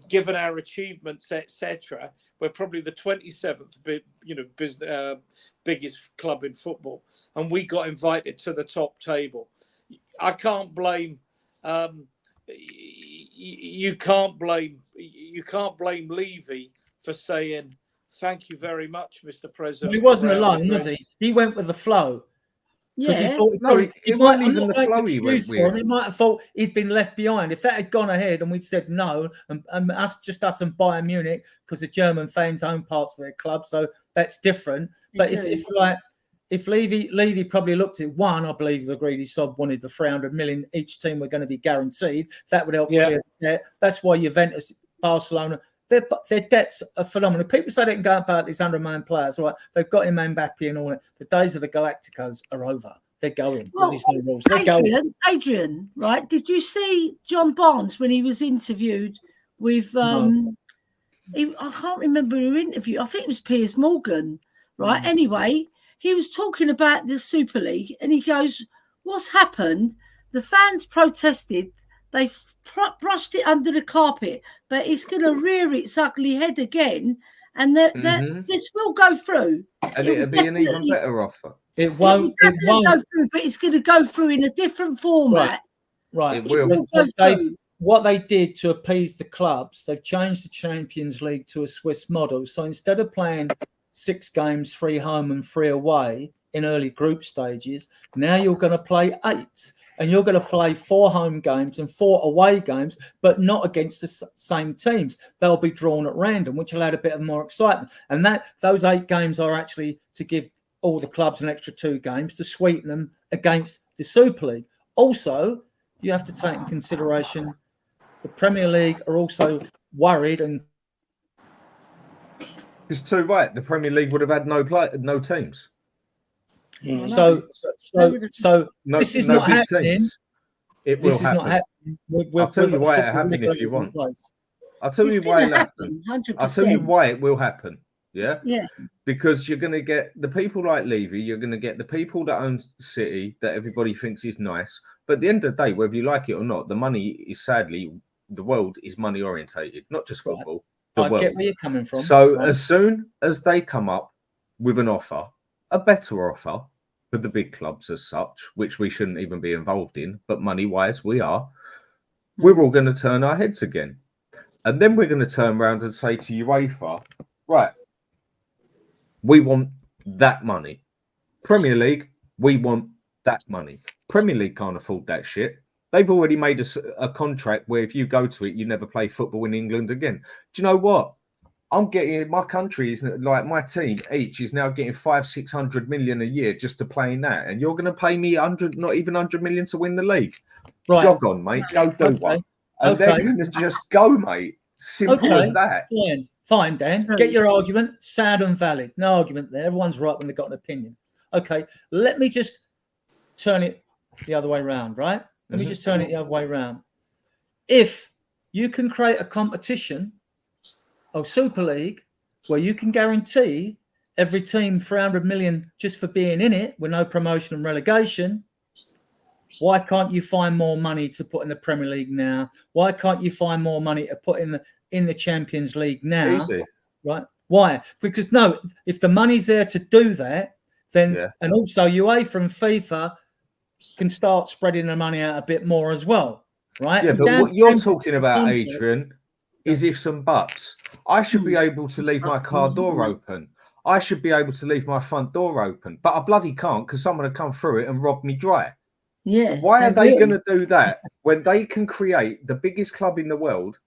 given our achievements, etc., we're probably the 27th, biggest club in football. And we got invited to the top table. I can't blame. You can't blame Levy for saying thank you very much, Mr. President. Well, he wasn't alone, was he? He went with the flow. Because Yeah. he thought it wasn't even the flow he went with. He might have thought he'd been left behind. If that had gone ahead and we'd said no, and us and Bayern Munich, because the German fans own parts of their club, so that's different. But if Levy probably looked at one, I believe the greedy sob wanted the 300 million each team were going to be guaranteed. That would help. Yeah. That's why Juventus, Barcelona, their debts are phenomenal. People say they can go about these 100 million players, right? They've got him Mbappe and all that. The days of the Galacticos are over. They're going. Well, with these new rules. They're going. Adrian, right? Did you see John Barnes when he was interviewed with? I can't remember who interviewed. I think it was Piers Morgan, right? Anyway, he was talking about the Super League, and he goes, "What's happened? The fans protested. They brushed it under the carpet, but it's going to rear its ugly head again, and this will go through. And it'll be an even better offer. It won't go through, but it's going to go through in a different format. Right. It will. What they did to appease the clubs, they've changed the Champions League to a Swiss model. So instead of playing 6 games, 3 home and 3 away in early group stages, now you're going to play 8. And you're going to play 4 home games and 4 away games, but not against the same teams. They'll be drawn at random, which will add a bit of more excitement. And those 8 games are actually to give all the clubs an extra 2 games to sweeten them against the Super League. Also, you have to take in consideration the Premier League are also worried, and it's too right. The Premier League would have had no teams. So this is not happening. It will happen. Not happening. I'll tell you why it happened if you want. I'll tell you why it happened. I'll tell you why it will happen. Yeah. Because you're going to get the people like Levy. You're going to get the people that own City that everybody thinks is nice. But at the end of the day, whether you like it or not, the money is sadly the world is money orientated, not just football. I get where you're coming from. So as soon as they come up with an offer, a better offer for the big clubs as such, which we shouldn't even be involved in, but money-wise we are, we're all going to turn our heads again. And then we're going to turn around and say to UEFA, right, we want that money. Premier League, we want that money. Premier League can't afford that shit. They've already made a contract where if you go to it, you never play football in England again. Do you know what? I'm getting, my country is like, my team each is now getting 500-600 million a year just to play in that, and you're going to pay me 100, not even 100 million to win the league. Right. Jog on, mate. Go do one, and they're going to just go, mate. Simple as that. Fine, Dan. Get your argument. Sound and valid. No argument there. Everyone's right when they've got an opinion. Okay, let me just turn it the other way around, right? Let me just turn it the other way around. If you can create a competition of Super League where you can guarantee every team 300 million just for being in it with no promotion and relegation, why can't you find more money to put in the Premier League now? Why can't you find more money to put in the Champions League now? Easy. Right? Why? Because no, if the money's there to do that, then and also UEFA and FIFA can start spreading the money out a bit more as well, right? Yeah, but what you're talking about, Adrian, is ifs and buts. I should be able to leave my car door open. I should be able to leave my front door open, but I bloody can't because someone will come through it and rob me dry. Yeah. Why are they going to do that when they can create the biggest club in the world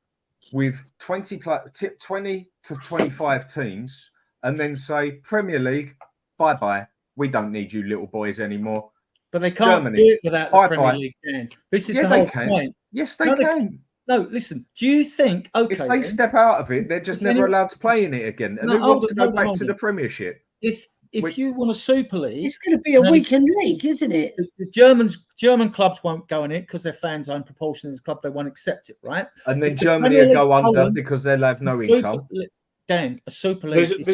with 20 to 25 teams and then say, Premier League, bye-bye. We don't need you little boys anymore. But they can't do it without the Premier League. Dan. This is the whole point. Yes, they can. No, listen. Do you think if they step out of it, they're just never allowed to play in it again? And who wants to go back to the Premiership? If if you want a Super League, It's going to be a weekend league, isn't it? The German clubs won't go in it because their fans own proportion of this club. They won't accept it, right? And then Germany will go under because they'll have no income. Dan, a Super League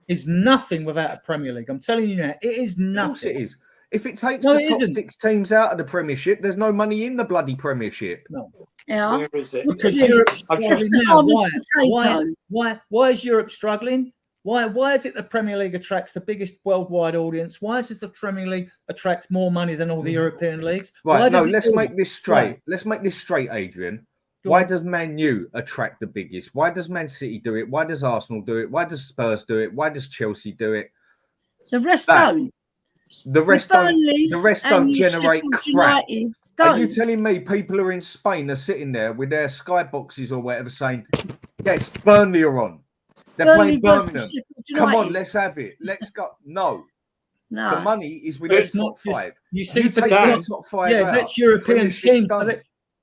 is nothing without a Premier League. I'm telling you now, it is nothing. Of course it is. If it takes the top 6 teams out of the Premiership, there's no money in the bloody Premiership. No. Yeah. Where is it? Because Europe's struggling now. Why is Europe struggling? Why is it the Premier League attracts the biggest worldwide audience? Why is it the Premier League attracts more money than all the European leagues? Right, no, let's make this straight. Let's make this straight, Adrian. Why does Man U attract the biggest? Why does Man City do it? Why does Arsenal do it? Why does Spurs do it? Why does Chelsea do it? The rest don't. The rest don't generate crap. Are you telling me people are in Spain are sitting there with their skyboxes or whatever saying, yes, Burnley are on. They're playing Birmingham. Come on, let's have it. Let's go. No. The money is with the top 5. You see, but it's not top 5. Yeah, that's European teams.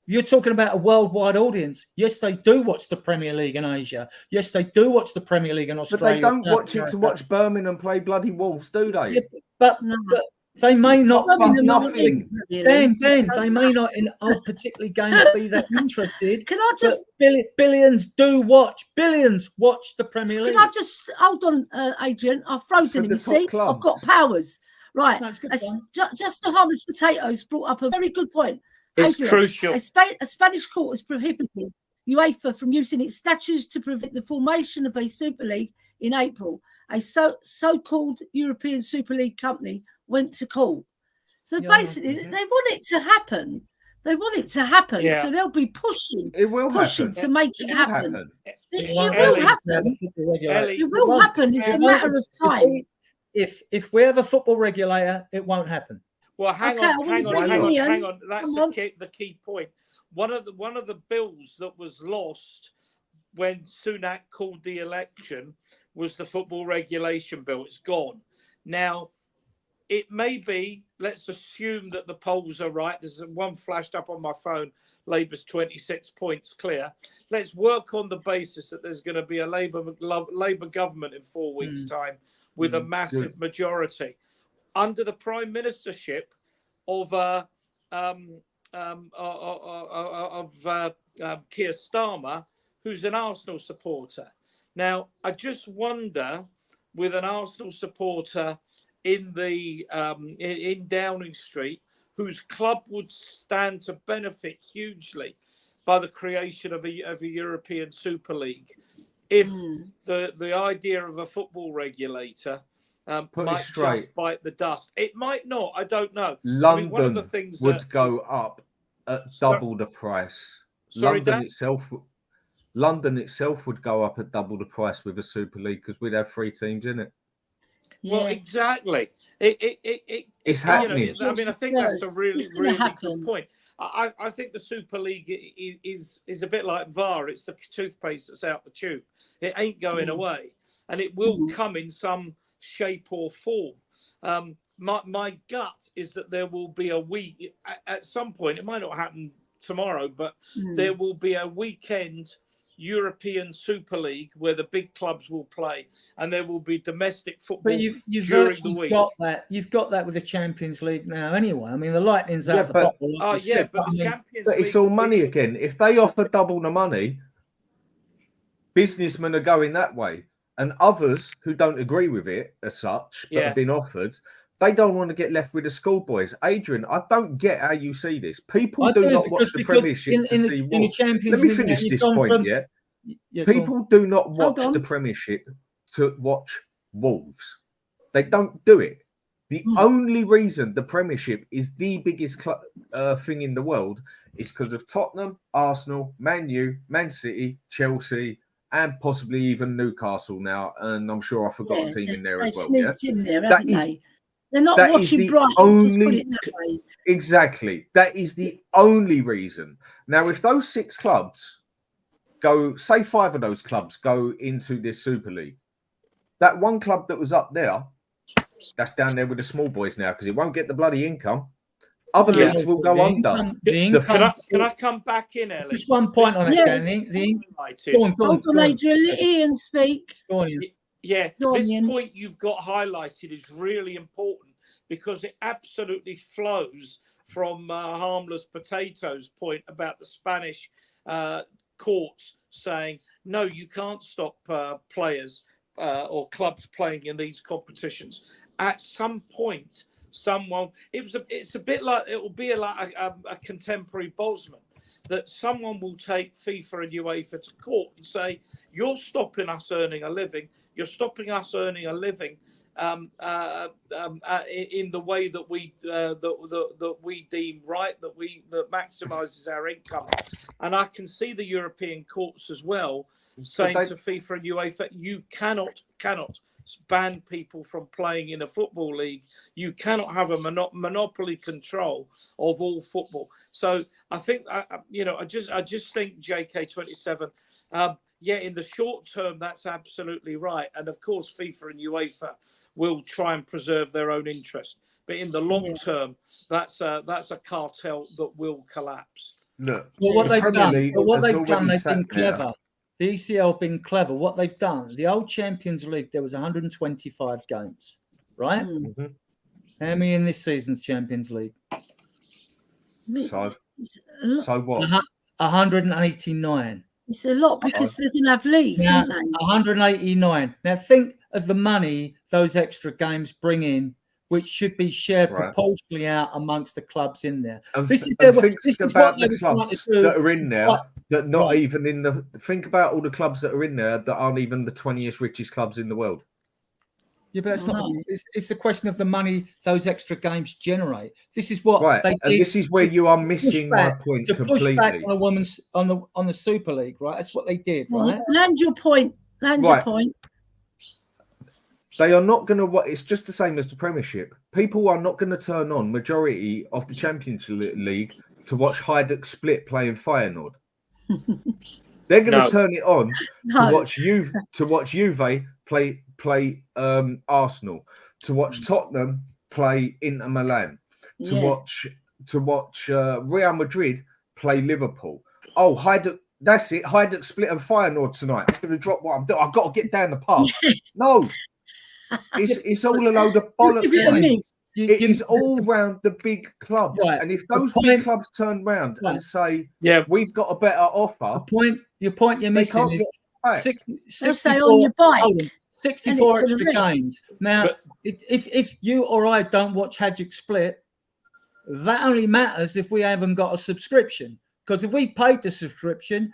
You're talking about a worldwide audience. Yes, they do watch the Premier League in Asia. Yes, they do watch the Premier League in Australia. But they don't watch it to watch Birmingham play bloody Wolves, do they? Yeah, but they may not. Nothing. Dan, they may not in particularly games be that interested. Can I just billions do watch? Billions watch the Premier League. Can I just hold on, Adrian? I've frozen him. You see, I've got powers. Right. Just the harmless potatoes brought up a very good point. It's Adrian, crucial. A Spanish court has prohibited UEFA from using its statutes to prevent the formation of a Super League in April. A so-called European Super League company went to court. So basically, they want it to happen. They want it to happen. Yeah. So they'll be pushing happen. to make it happen. It will happen. It will happen. It's a matter of time. If we have a football regulator, it won't happen. Well, hang on. That's the key point. One of the bills that was lost when Sunak called the election was the football regulation bill. It's gone. Now, it may be, let's assume that the polls are right. There's one flashed up on my phone. Labour's 26 points clear. Let's work on the basis that there's going to be a Labour government in 4 weeks' time with a massive majority. Under the prime ministership of Keir Starmer, who's an Arsenal supporter. Now, I just wonder, with an Arsenal supporter in the in Downing Street, whose club would stand to benefit hugely by the creation of a European Super League, if the idea of a football regulator might just bite the dust. It might not. I don't know. London would go up at double the price. Sorry, London itself would go up at double the price with a Super League because we'd have 3 teams in it. Yeah. Well, exactly. It's happening. I mean, I think that's a really good point. I think the Super League is a bit like VAR. It's the toothpaste that's out the tube. It ain't going away, and it will come in some shape or form. My gut is that there will be a week at some point. It might not happen tomorrow, but there will be a weekend European Super League where the big clubs will play, and there will be domestic football during the week. You've got that with the Champions League now, anyway. I mean, the Lightning's out the bottle. But it's all money again. If they offer double the money, businessmen are going that way, and others who don't agree with it as such, but have been offered, they don't want to get left with the schoolboys. Adrian, I don't get how you see this. People do not watch the Premiership to see Wolves. Let me finish this point, People do not watch the Premiership to watch Wolves. They don't do it. The only reason the Premiership is the biggest thing in the world is because of Tottenham, Arsenal, Man U, Man City, Chelsea, and possibly even Newcastle now. And I'm sure I forgot a team in there as well. In there, haven't they? They're not watching Brighton. Exactly. That is the only reason. Now, if those 6 clubs go, say 5 of those clubs go into this Super League, that one club that was up there, that's down there with the small boys now because it won't get the bloody income. Other leagues will go under. Can I come back in, Ellie? Just one point on it, Danny. Hold on, Adrian. Let Ian speak. Yeah, Go on, this Ian. point you've got highlighted is really important because it absolutely flows from Harmless Potato's point about the Spanish courts saying, no, you can't stop players or clubs playing in these competitions. At some point, it's a bit like, it will be like a contemporary Bosman, that someone will take FIFA and UEFA to court and say, you're stopping us earning a living. You're stopping us earning a living in the way that we deem right, that maximises our income. And I can see the European courts as well saying to FIFA and UEFA, you cannot ban people from playing in a football league. You cannot have a monopoly control of all football. So I think I just think JK27. Yeah, in the short term, that's absolutely right. And of course, FIFA and UEFA will try and preserve their own interest. But in the long term, that's a cartel that will collapse. Look, Well, what they've done, they've been clever. There. The ECL have been clever. What they've done, the old Champions League, there was 125 games, right? Mm-hmm. How many in this season's Champions League? So what? 189. It's a lot because they didn't have leagues, Now, didn't they? 189. Now think of the money those extra games bring in, which should be shared proportionally out amongst the clubs in there. This is about the clubs that are in there that not even in the. Think about all the clubs that are in there that aren't even the 20th richest clubs in the world. Yeah, but that's not. It's the question of the money those extra games generate. This is what they did. And this is where you are missing my point completely. Push back on a woman's on the Super League, right? That's what they did, right? Land your point. Your point. They are not going to. It's just the same as the Premiership. People are not going to turn on majority of the Champions League to watch Hajduk Split playing Feyenoord. They're going to turn it on to watch Juve play Arsenal, to watch Tottenham play Inter Milan, to watch Real Madrid play Liverpool. Oh, Hajduk, that's it. Hajduk Split and Feyenoord tonight. I'm going to drop what I'm doing. I've got to get down the pub. No. It's all a load of bollocks. It is all round the big clubs. And if those big clubs turn round and say, we've got a better offer. Your point you're missing is 64 extra games. Now, if you or I don't watch Hajduk Split, that only matters if we haven't got a subscription. Because if we paid the subscription,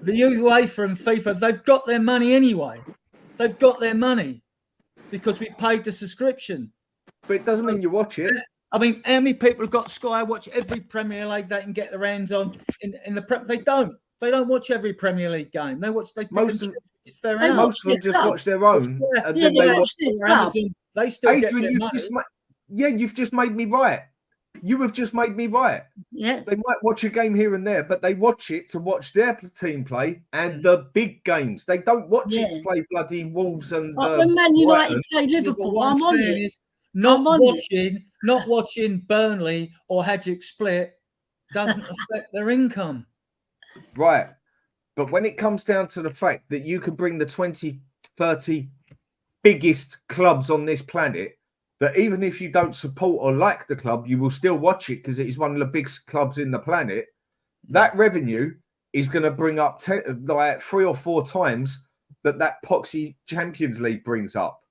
the UEFA and FIFA, they've got their money anyway. They've got their money because we paid the subscription. But it doesn't mean you watch it. I mean, how many people have got Sky, watch every Premier League they can get their hands on in the Prem? They don't. They don't watch every Premier League game. They watch. Most of them just watch their own. And then they watch their Amazon. They still get their money. You've just made me right. You have just made me right. Yeah. They might watch a game here and there, but they watch it to watch their team play and the big games. They don't watch it to play bloody Wolves and when Man United play Liverpool, I'm on it. Not watching Burnley or Hajduk Split doesn't affect their income. Right. But when it comes down to the fact that you can bring the 20, 30 biggest clubs on this planet, that even if you don't support or like the club, you will still watch it because it is one of the biggest clubs in the planet, that revenue is going to bring up like 3 or 4 times that poxy Champions League brings up.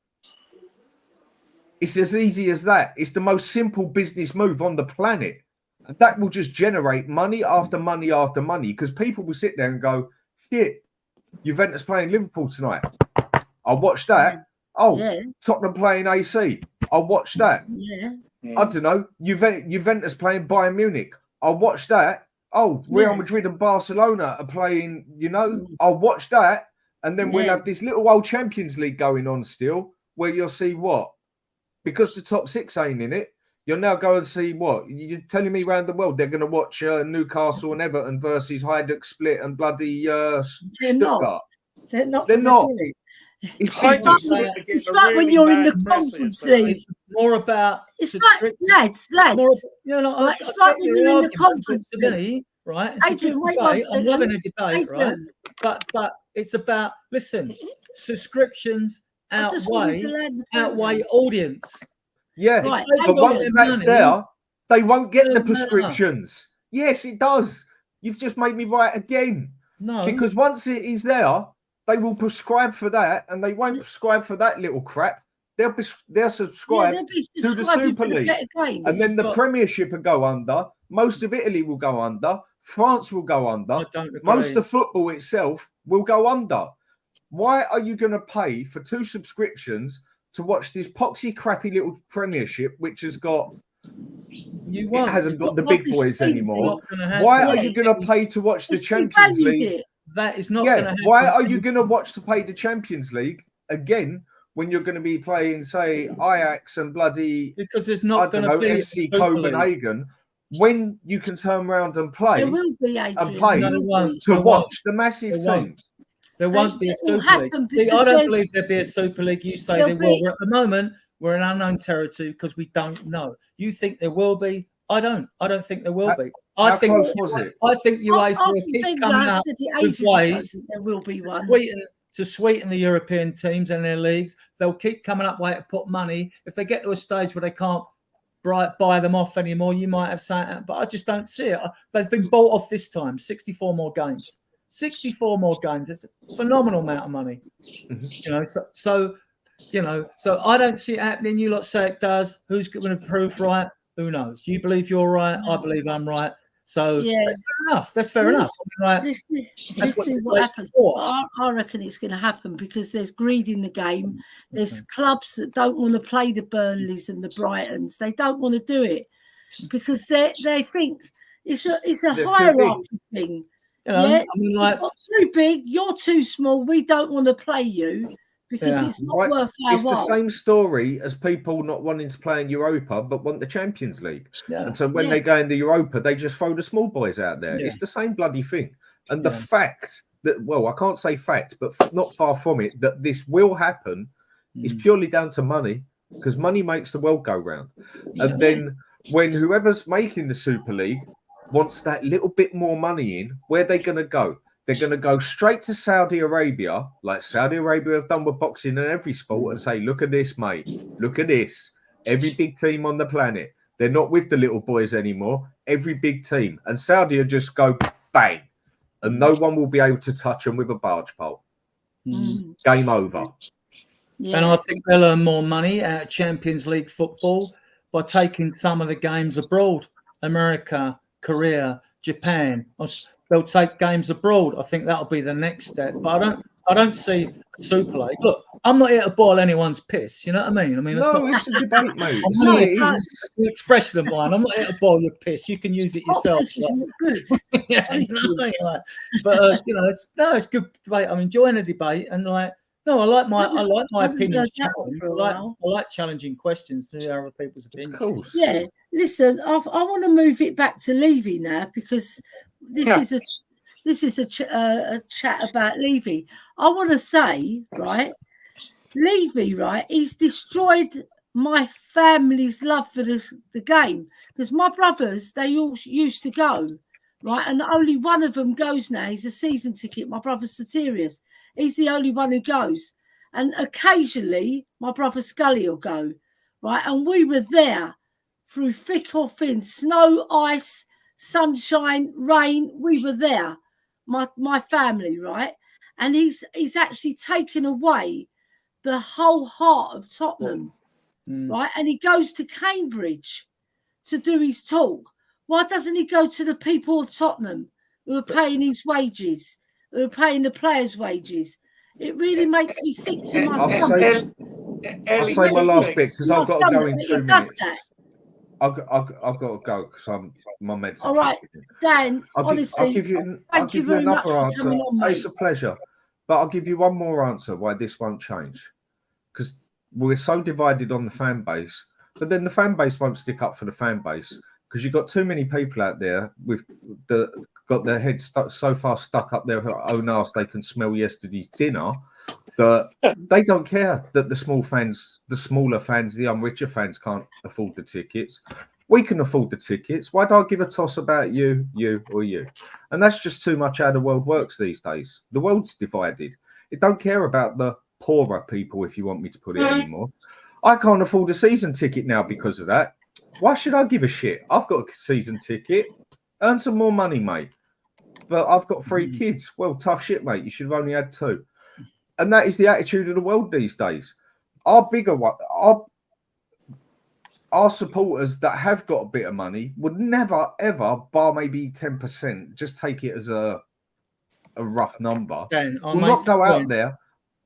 It's as easy as that. It's the most simple business move on the planet. And that will just generate money after money after money because people will sit there and go, shit, Juventus playing Liverpool tonight. I'll watch that. Tottenham playing AC. I'll watch that. I don't know. Juventus playing Bayern Munich. I'll watch that. Oh, Real Madrid and Barcelona are playing, I'll watch that. And then we'll have this little old Champions League going on still where you'll see what? Because the top 6 ain't in it, you'll now go and see what? You're telling me around the world they're going to watch Newcastle and Everton versus Hajduk Split and bloody Stuttgart. They're not. It's like when you're in the Conference League. More about it's like lads. It's like when you're in the Conference League, right? I'm loving a debate, right? But it's about subscriptions I just wanted to outweigh land the point outweigh audience. Yeah, Right, They but got once their that's money, there, they won't get the doesn't matter. prescriptions. Yes, it does. You've just made me right again. No, Because once it is there, they will prescribe for that, and they won't prescribe for that little crap. They'll subscribe they'll be to the subscribing Super for the League, better games. and then the But- Premiership will go under. Most of Italy will go under. France will go under. I don't agree. Most of football itself will go under. Why are you going to pay for 2 subscriptions to watch this poxy, crappy little Premiership, which has got You it won't. hasn't got the What big this boys thing's anymore? Not gonna happen. Why are Yeah. you going to pay to watch the It's Champions devalued League? it. That is not going to Yeah, happen. why are you going to watch to pay the Champions League again when you're going to be playing, say, Ajax and bloody, Because there's I not don't going to know, be a FC Super League. Copenhagen, when you can turn around and play There will be, Adrian. play there No, will it won't. be. to There watch won't. the massive There won't. teams? There won't be a It will Super League. happen See, I because don't there's- believe there'll be a Super League. You say There'll there will. be- At the moment, we're in unknown territory because we don't know. You think there will be? I don't. I don't think there will be. I How think. close was it? I think UEFA I will think keep coming I up said it with ages ago ways that there will be one. to sweeten the European teams and their leagues. They'll keep coming up with ways to put money. If they get to a stage where they can't buy them off anymore, you might have something. But I just don't see it. They've been bought off this time. 64 more games. 64 more games. It's a phenomenal amount of money. You know, so I don't see it happening. You lot say it does. Who's going to prove right? Who knows? You believe you're right. I believe I'm right. So Yeah. that's fair enough. That's fair enough. I mean, like, Let's what see the what place happens. for. I reckon it's going to happen because there's greed in the game. There's clubs that don't want to play the Burnleys and the Brightons. They don't want to do it because they think it's a They're too hierarchy thing. You know, Yeah, I mean, like, you're too big, you're too small. We don't want to play you because Yeah. it's not Right. worth our It's the while. same story as people not wanting to play in Europa but want the Champions League. yeah. And so when Yeah. they go in the Europa, they just throw the small boys out there. Yeah. It's the same bloody thing. And the Yeah. fact that, well, I can't say fact, but not far from it, that this will happen is purely down to money, because money makes the world go round. And then when whoever's making the Super League wants that little bit more money in, where are they going to go? They're going to go straight to Saudi Arabia, like Saudi Arabia have done with boxing and every sport, and say, look at this, mate. Look at this. Every big team on the planet. They're not with the little boys anymore. Every big team. And Saudi will just go bang. And no one will be able to touch them with a barge pole. Game over. Yeah. And I think they'll earn more money out of Champions League football by taking some of the games abroad. America, Korea, Japan. They'll take games abroad. I think that'll be the next step. But I don't see a Super League. Look, I'm not here to boil anyone's piss. You know what I mean? I mean, No, it's a debate, mate. It's No, what it no. is. an expression of mine. I'm not here to boil your piss. You can use it yourself. This is good. Yeah, you know what I mean? Like, but you know, it's good debate. I'm enjoying the debate, and like, no, I like my haven't opinions heard that one challenged. for a I while. like challenging questions to hear other people's Of opinions. course. Yeah, listen, I want to move it back to Levy now because this is a chat about Levy. I want to say, right, Levy, right, he's destroyed my family's love for the game because my brothers, they all used to go, right, and only one of them goes now. He's a season ticket. My brother Satirius, he's the only one who goes, and occasionally my brother Scully will go, right, and we were there through thick or thin, snow, ice, sunshine, rain. We were there, my family, right, and he's actually taken away the whole heart of Tottenham, right, and he goes to Cambridge to do his talk. Why doesn't he go to the people of Tottenham who are paying his wages, who are paying the players' wages? It really makes me sick to my stomach. I'll say my last bit because I've got to go in 2 minutes. I've got to go because my mental. All right, Dan. Honestly, I'll give you thank you very much another for answer. coming on, mate. It's a pleasure, but I'll give you one more answer why this won't change, because we're so divided on the fan base. But then the fan base won't stick up for the fan base because you've got too many people out there with got their heads so far stuck up their own arse they can smell yesterday's dinner that they don't care that the smaller fans, the unricher fans can't afford the tickets. We can afford the tickets. Why do I give a toss about you, or you? And that's just too much how the world works these days. The world's divided. It don't care about the poorer people, if you want me to put it anymore. I can't afford a season ticket now because of that. Why should I give a shit? I've got a season ticket. Earn some more money, mate. But I've got 3 kids. Well, tough shit, mate. You should have only had 2. And that is the attitude of the world these days. Our bigger one, our supporters that have got a bit of money would never, ever, bar maybe 10%, just take it as a rough number, will not go out there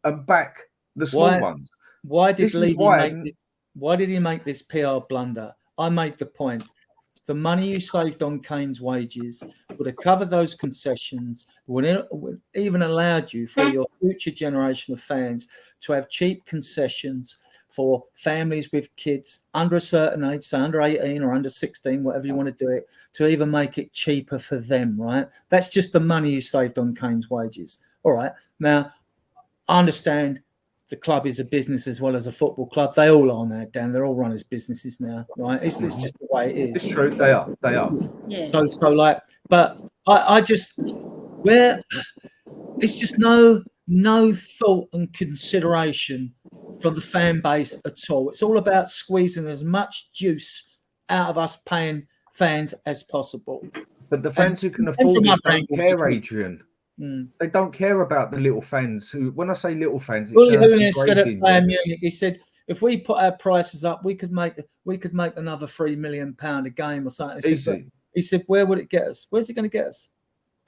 and back the small ones. Why did he make this PR blunder? I made the point. The money you saved on Kane's wages would have covered those concessions, would even allowed you for your future generation of fans to have cheap concessions for families with kids under a certain age, say under 18 or under 16, whatever you want to do it, to even make it cheaper for them, right? That's just the money you saved on Kane's wages. All right. Now, I understand the club is a business as well as a football club. They all are now, Dan. They're all run as businesses now, right? It's just the way it is. It's true. They are. Yeah. So like, but I just, where it's just no thought and consideration from the fan base at all. It's all about squeezing as much juice out of us paying fans as possible. But the fans who can afford it don't care, Adrian. They don't care about the little fans who, when I say little fans, Willie Hooness said at Bayern Munich, he said, if we put our prices up, we could make another £3 million a game or something. He said, where would it get us? Where's it going to get us?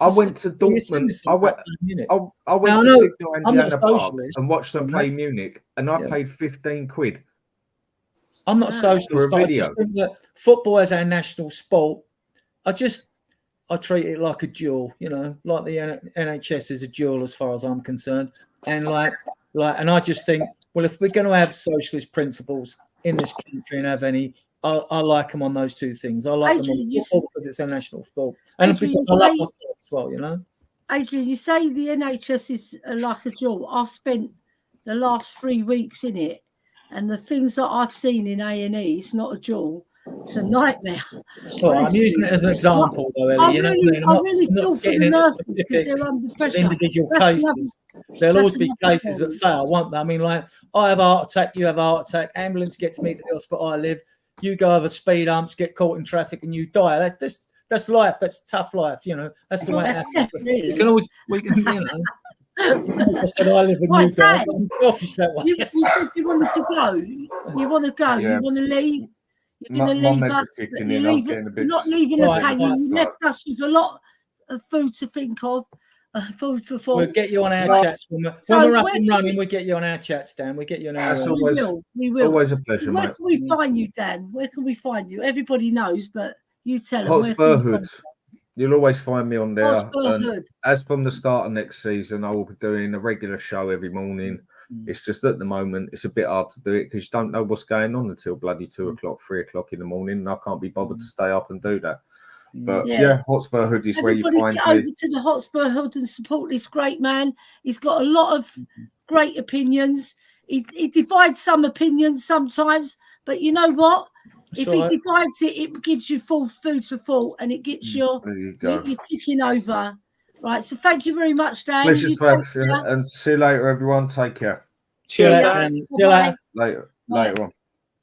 I went to Dortmund. I went to Signal Indiana Park and watched them play Munich, and I paid 15 quid. I'm not a socialist, but I just think that football as our national sport, I treat it like a jewel, you know, like the NHS is a jewel as far as I'm concerned. And and I just think, well, if we're going to have socialist principles in this country and have any, I like them on those 2 things. I like them on football because it's a national sport, and because I like my club as well, you know. Adrian, you say the NHS is like a jewel. I've spent the last 3 weeks in it, and the things that I've seen in A&E, it's not a jewel. It's a nightmare. Well, I'm using it as an example, though, Ellie. I really feel for the nurses because they're under pressure. Individual cases. There'll always be cases that fail, won't there? I mean, like, I have a heart attack, you have a heart attack, ambulance gets me to the hospital I live, you go over speed humps, get caught in traffic, and you die. That's life. That's tough life, you know. That's the way it happens. Really. We can, you know. I said I live in New York. I'm selfish that way. You said you wanted to go. You want to go. Yeah. You want to leave. You're going to leave us. Not leaving us hanging. You left us with a lot of food to think of. Food for thought. We'll get you on our chats. When we're up and running, we'll get you on our chats, Dan. We'll get you on our chats. We will. Always a pleasure, Where mate. can we find you, Dan? Where can we find you? Everybody knows, but you tell them. Hotspur Hood. You'll always find me on there. Hotspur Hood. As from the start of next season, I will be doing a regular show every morning. It's just at the moment, it's a bit hard to do it because you don't know what's going on until bloody 2 o'clock, 3 o'clock in the morning. And I can't be bothered to stay up and do that. But yeah, Hotspur Hood is where you find get over to the Hotspur Hood and support this great man. He's got a lot of great opinions. He divides some opinions sometimes, but you know what? If he divides it, it gives you full food for thought, and it gets you're ticking over. Right, so thank you very much, Dan. Pleasure to have you, and see you later, everyone. Take care. Cheers, Dan. See you later. Later on.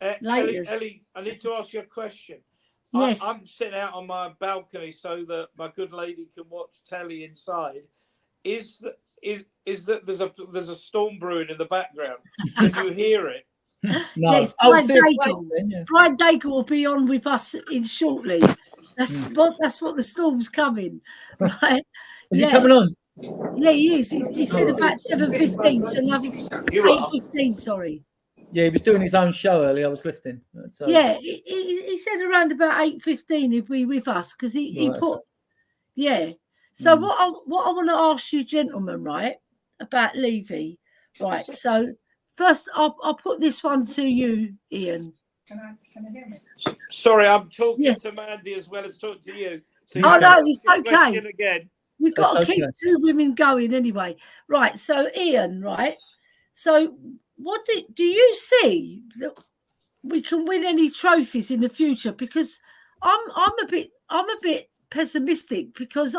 Ellie, I need to ask you a question. Yes. I'm sitting out on my balcony so that my good lady can watch telly inside. Is that there's a storm brewing in the background? Can you hear it? No. Yes, Brian Dacre will be on with us in shortly. That's what the storm's coming, right? Is he coming on? Yeah, he is. He said about 7:15, so another 8:15. Sorry. Yeah, he was doing his own show earlier. I was listening. So. Yeah, he said around about 8:15 he'd be with us because he put. Yeah. So what I want to ask you, gentlemen, right, about Levy, right? So first, I'll put this one to you, Ian. Can I hear me? Sorry, I'm talking to Mandy as well as talking to you. So no, it's okay. Again. We've got to keep 2 women going anyway. Right, so Ian, right? So what do you see that we can win any trophies in the future? Because I'm a bit pessimistic because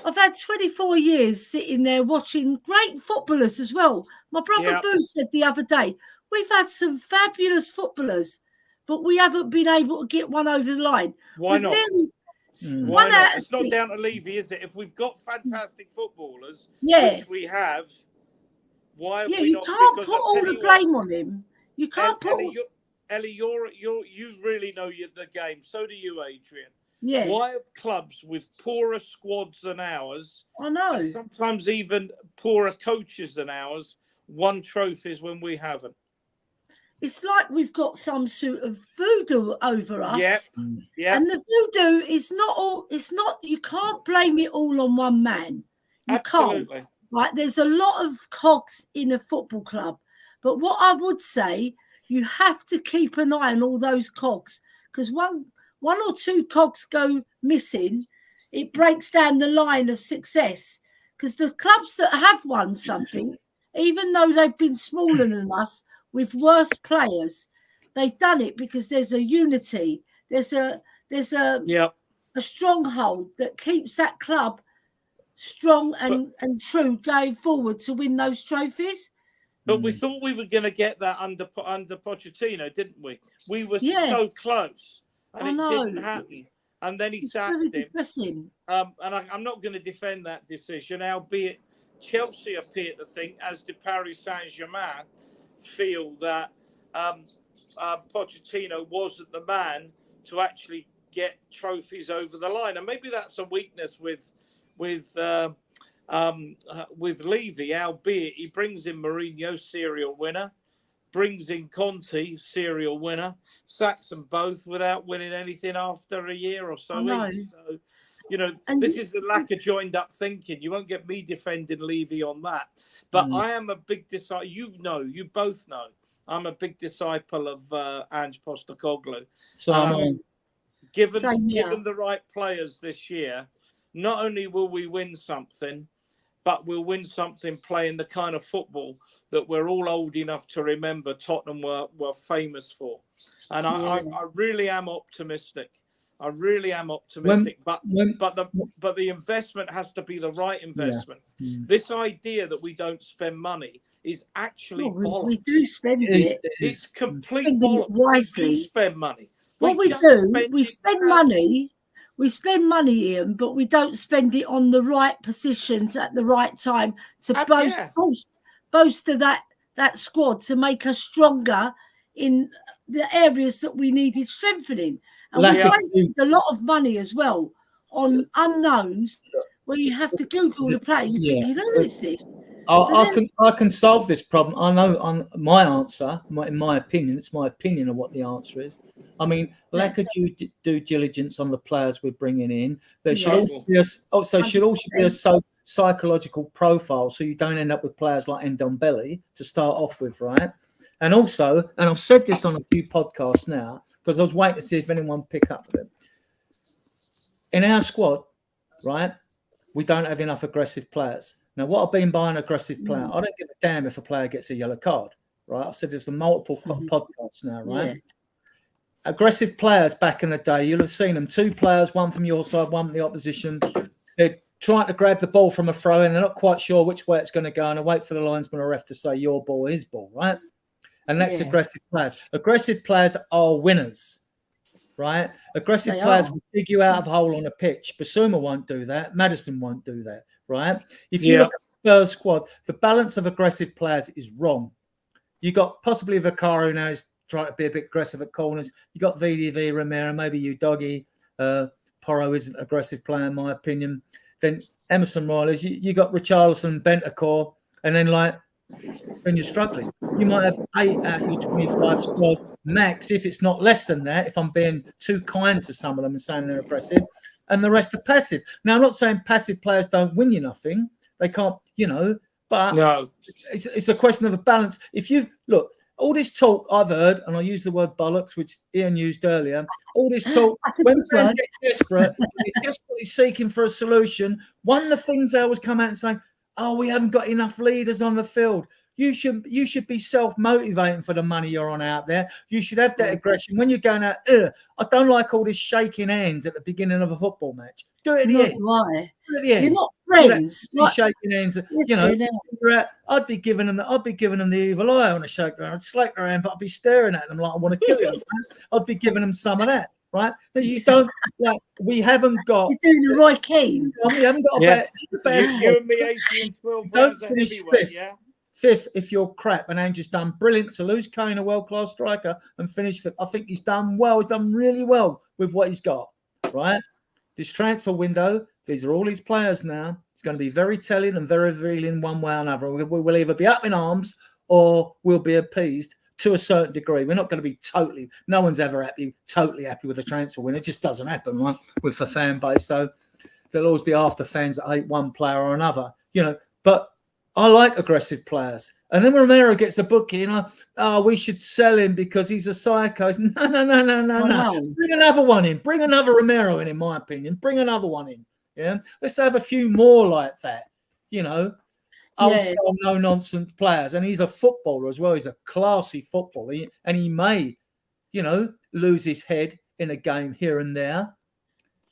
I've had 24 years sitting there watching great footballers as well. My brother Yeah. Boo said the other day, we've had some fabulous footballers, but we haven't been able to get one over the line. Why We've not? nearly Why one not? out of It's not 6. down to Levy, is it? If we've got fantastic footballers, Yeah. which we have, why have Yeah, we you not? can't Because put I all tell the you what, blame on him. You can't put all... Ellie, you really know the game. So do you, Adrian. Yeah, Why have clubs with poorer squads than ours, I know. and sometimes even poorer coaches than ours, won trophies when we haven't? It's like we've got some sort of voodoo over us. Yep. Yep. And the voodoo is not all, it's not, you can't blame it all on one man. You Absolutely. can't. Right? There's a lot of cogs in a football club. But what I would say, you have to keep an eye on all those cogs, because one or two cogs go missing, it breaks down the line of success. Because the clubs that have won something, even though they've been smaller than us, with worse players, they've done it because there's a unity. There's a stronghold that keeps that club strong and true going forward to win those trophies. But we thought we were going to get that under Pochettino, didn't we? We were so close, and it didn't happen. And then he sacked him. And I'm not going to defend that decision, albeit Chelsea appear to think, as did Paris Saint-Germain, feel that Pochettino wasn't the man to actually get trophies over the line. And maybe that's a weakness with Levy, albeit he brings in Mourinho, serial winner, brings in Conte, serial winner, sacks them both without winning anything after a year or so. So, you know, this is the lack of joined up thinking. You won't get me defending Levy on that. But I am a big disciple. You both know, I'm a big disciple of Ange Postecoglou. So given the right players this year, not only will we win something, but we'll win something playing the kind of football that we're all old enough to remember Tottenham were famous for. And I really am optimistic. I really am optimistic. But the investment has to be the right investment. Yeah. This idea that we don't spend money is actually bollocks. We do spend it. It's complete bollocks. Wisely. We do spend money. What we do, we spend money. We spend money, Ian, but we don't spend it on the right positions at the right time to bolster that squad to make us stronger in the areas that we needed strengthening. And we wasted a lot of money as well on unknowns where you have to Google the player. You think, who is this? I can solve this problem. I know my answer, in my opinion, it's my opinion of what the answer is. I mean, lack of due diligence on the players we're bringing in. There should also be a psychological profile, so you don't end up with players like Ndombele to start off with, right? And also, and I've said this on a few podcasts now because I was waiting to see if anyone pick up with it. In our squad, right, we don't have enough aggressive players. Now, what I mean by an aggressive player, I don't give a damn if a player gets a yellow card, right? I've said this on multiple podcasts now, right? Yeah. Aggressive players back in the day, you'll have seen them. 2 players, one from your side, one from the opposition. They're trying to grab the ball from a throw and they're not quite sure which way it's going to go, and they wait for the linesman or ref to say your ball, his ball, right? And that's aggressive players. Aggressive players are winners, right? Aggressive players will dig you out of a hole on a pitch. Basuma won't do that. Maddison won't do that, right? If you look at the Spurs squad, the balance of aggressive players is wrong. You got possibly Vicario now is trying to be a bit aggressive at corners. You got VDV, Romero, maybe you, Doggy. Porro isn't an aggressive player, in my opinion. Then Emerson Royals, you got Richarlison, Bentancur, and then when you're struggling, you might have 8 out of your 25 squad max, if it's not less than that, if I'm being too kind to some of them and saying they're aggressive, and the rest are passive. Now, I'm not saying passive players don't win you nothing. They can't, but it's a question of a balance. If you look, all this talk I've heard, and I use the word bollocks, which Ian used earlier, all this talk, when fans get desperate, they're desperately seeking for a solution, one of the things they always come out and say, oh, we haven't got enough leaders on the field. You should be self-motivating for the money you're on out there. You should have that aggression. When you're going out, I don't like all this shaking hands at the beginning of a football match. Do it at the end. Do it at the end. You're not friends. Shaking hands, you know. I'd be giving them the evil eye on a shake their hand. I'd slap their hand, but I'd be staring at them like I want to kill you. I'd be giving them some of that, right? But you don't we haven't got. You're doing the Roy Keane. We haven't got a bad you and me 80 and 12 don't finish fifth. Yeah. Fifth, if you're crap, and Ange's done brilliant to lose Kane, a world-class striker, and finish fifth. I think he's done well. He's done really well with what he's got, right? This transfer window, these are all his players now. It's going to be very telling and very revealing one way or another. We will either be up in arms or we'll be appeased to a certain degree. We're not going to be no one's ever totally happy with a transfer win. It just doesn't happen, right? With the fan base. So there'll always be after fans that hate one player or another, you know, but I like aggressive players. And then Romero gets a bookie, and we should sell him because he's a psycho. No. Bring another one in. Bring another Romero in my opinion. Bring another one in. Yeah. Let's have a few more like that. You know, old-style, no-nonsense players. And he's a footballer as well. He's a classy footballer. And he may, you know, lose his head in a game here and there.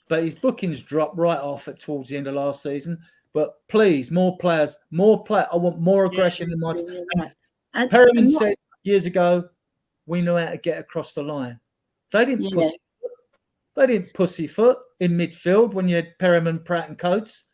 But his bookings dropped right off towards the end of last season. But please, more players. I want more aggression in my team. And Perriman said years ago, we know how to get across the line. They didn't pussyfoot in midfield when you had Perriman, Pratt, and Coates.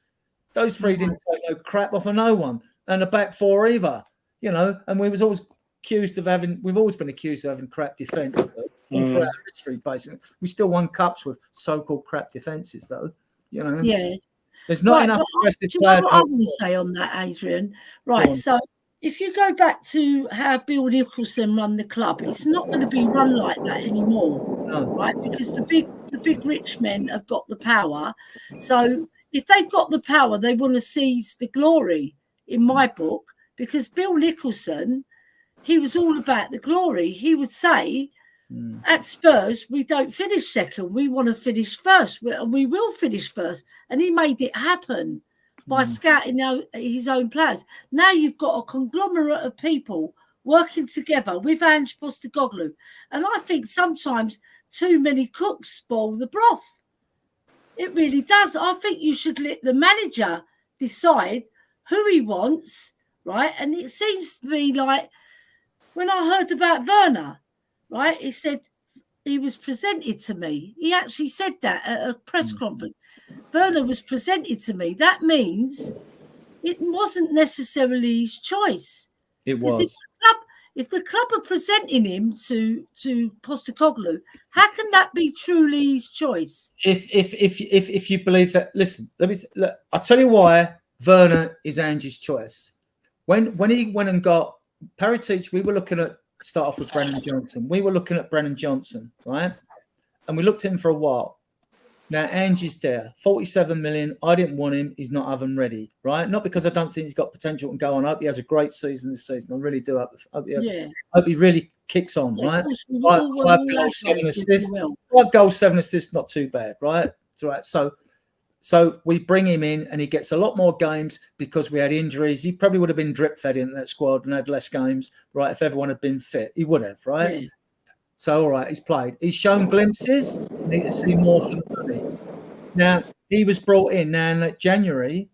Those three didn't take no crap off of no one, and the back four either. You know, and we've always been accused of having crap defence all throughout our history. Basically, we still won cups with so-called crap defences, though. You know. Yeah. There's not enough aggressive players. What I want to say on that, Adrian? Right, so if you go back to how Bill Nicholson run the club, it's not going to be run like that anymore, right? Because the big rich men have got the power. So if they've got the power, they want to seize the glory, in my book, because Bill Nicholson, he was all about the glory. He would say, at Spurs, we don't finish second. We want to finish first, and we will finish first. And he made it happen by scouting his own players. Now you've got a conglomerate of people working together with Ange Postecoglou. And I think sometimes too many cooks spoil the broth. It really does. I think you should let the manager decide who he wants, right? And it seems to be like when I heard about Werner, right? He said he was presented to me. He actually said that at a press conference. Werner was presented to me. That means it wasn't necessarily his choice. It was. If the club are presenting him to Postecoglou, how can that be truly his choice? If you believe that, listen. I'll tell you why Werner is Ange's choice. When he went and got Perisic, we were looking at. Start off with Brennan Johnson. We were looking at Brennan Johnson, right? And we looked at him for a while. Now, Angie's there, 47 million. I didn't want him. He's not oven ready, right? Not because I don't think he's got potential and go on. I hope he has a great season this season. I really do. Hope he really kicks on, right? 5 goals, 7 assists. 5 goals, 7 assists, not too bad, right? Right. So we bring him in and he gets a lot more games because we had injuries. He probably would have been drip fed in that squad and had less games, right? If everyone had been fit, he would have, right? Yeah. So, all right, he's played. He's shown glimpses. Need to see more from the money. Now, he was brought in. Now, in that January,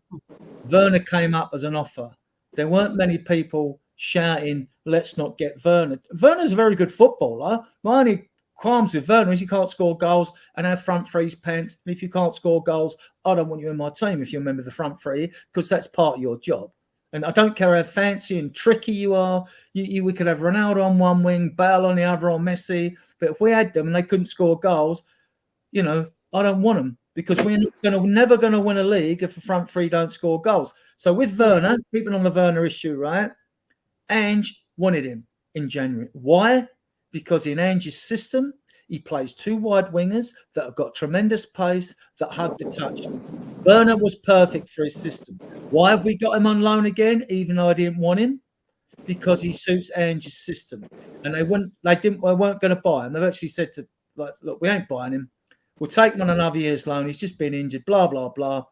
Werner came up as an offer. There weren't many people shouting, let's not get Werner. Werner's a very good footballer. My only qualms with Werner is you can't score goals and have front threes pants. And if you can't score goals, I don't want you in my team if you remember the front three, because that's part of your job. And I don't care how fancy and tricky you are. We could have Ronaldo on one wing, Bale on the other, or Messi. But if we had them and they couldn't score goals, you know, I don't want them because we're never going to win a league if the front three don't score goals. So with Werner, keeping on the Werner issue, right? Ange wanted him in January. Why? Because in Ange's system, he plays 2 wide wingers that have got tremendous pace, that hug the touch. Werner was perfect for his system. Why have we got him on loan again, even though I didn't want him? Because he suits Ange's system. And they weren't going to buy him. They've actually said to, like, look, we ain't buying him. We'll take him on another year's loan. He's just been injured, blah, blah, blah.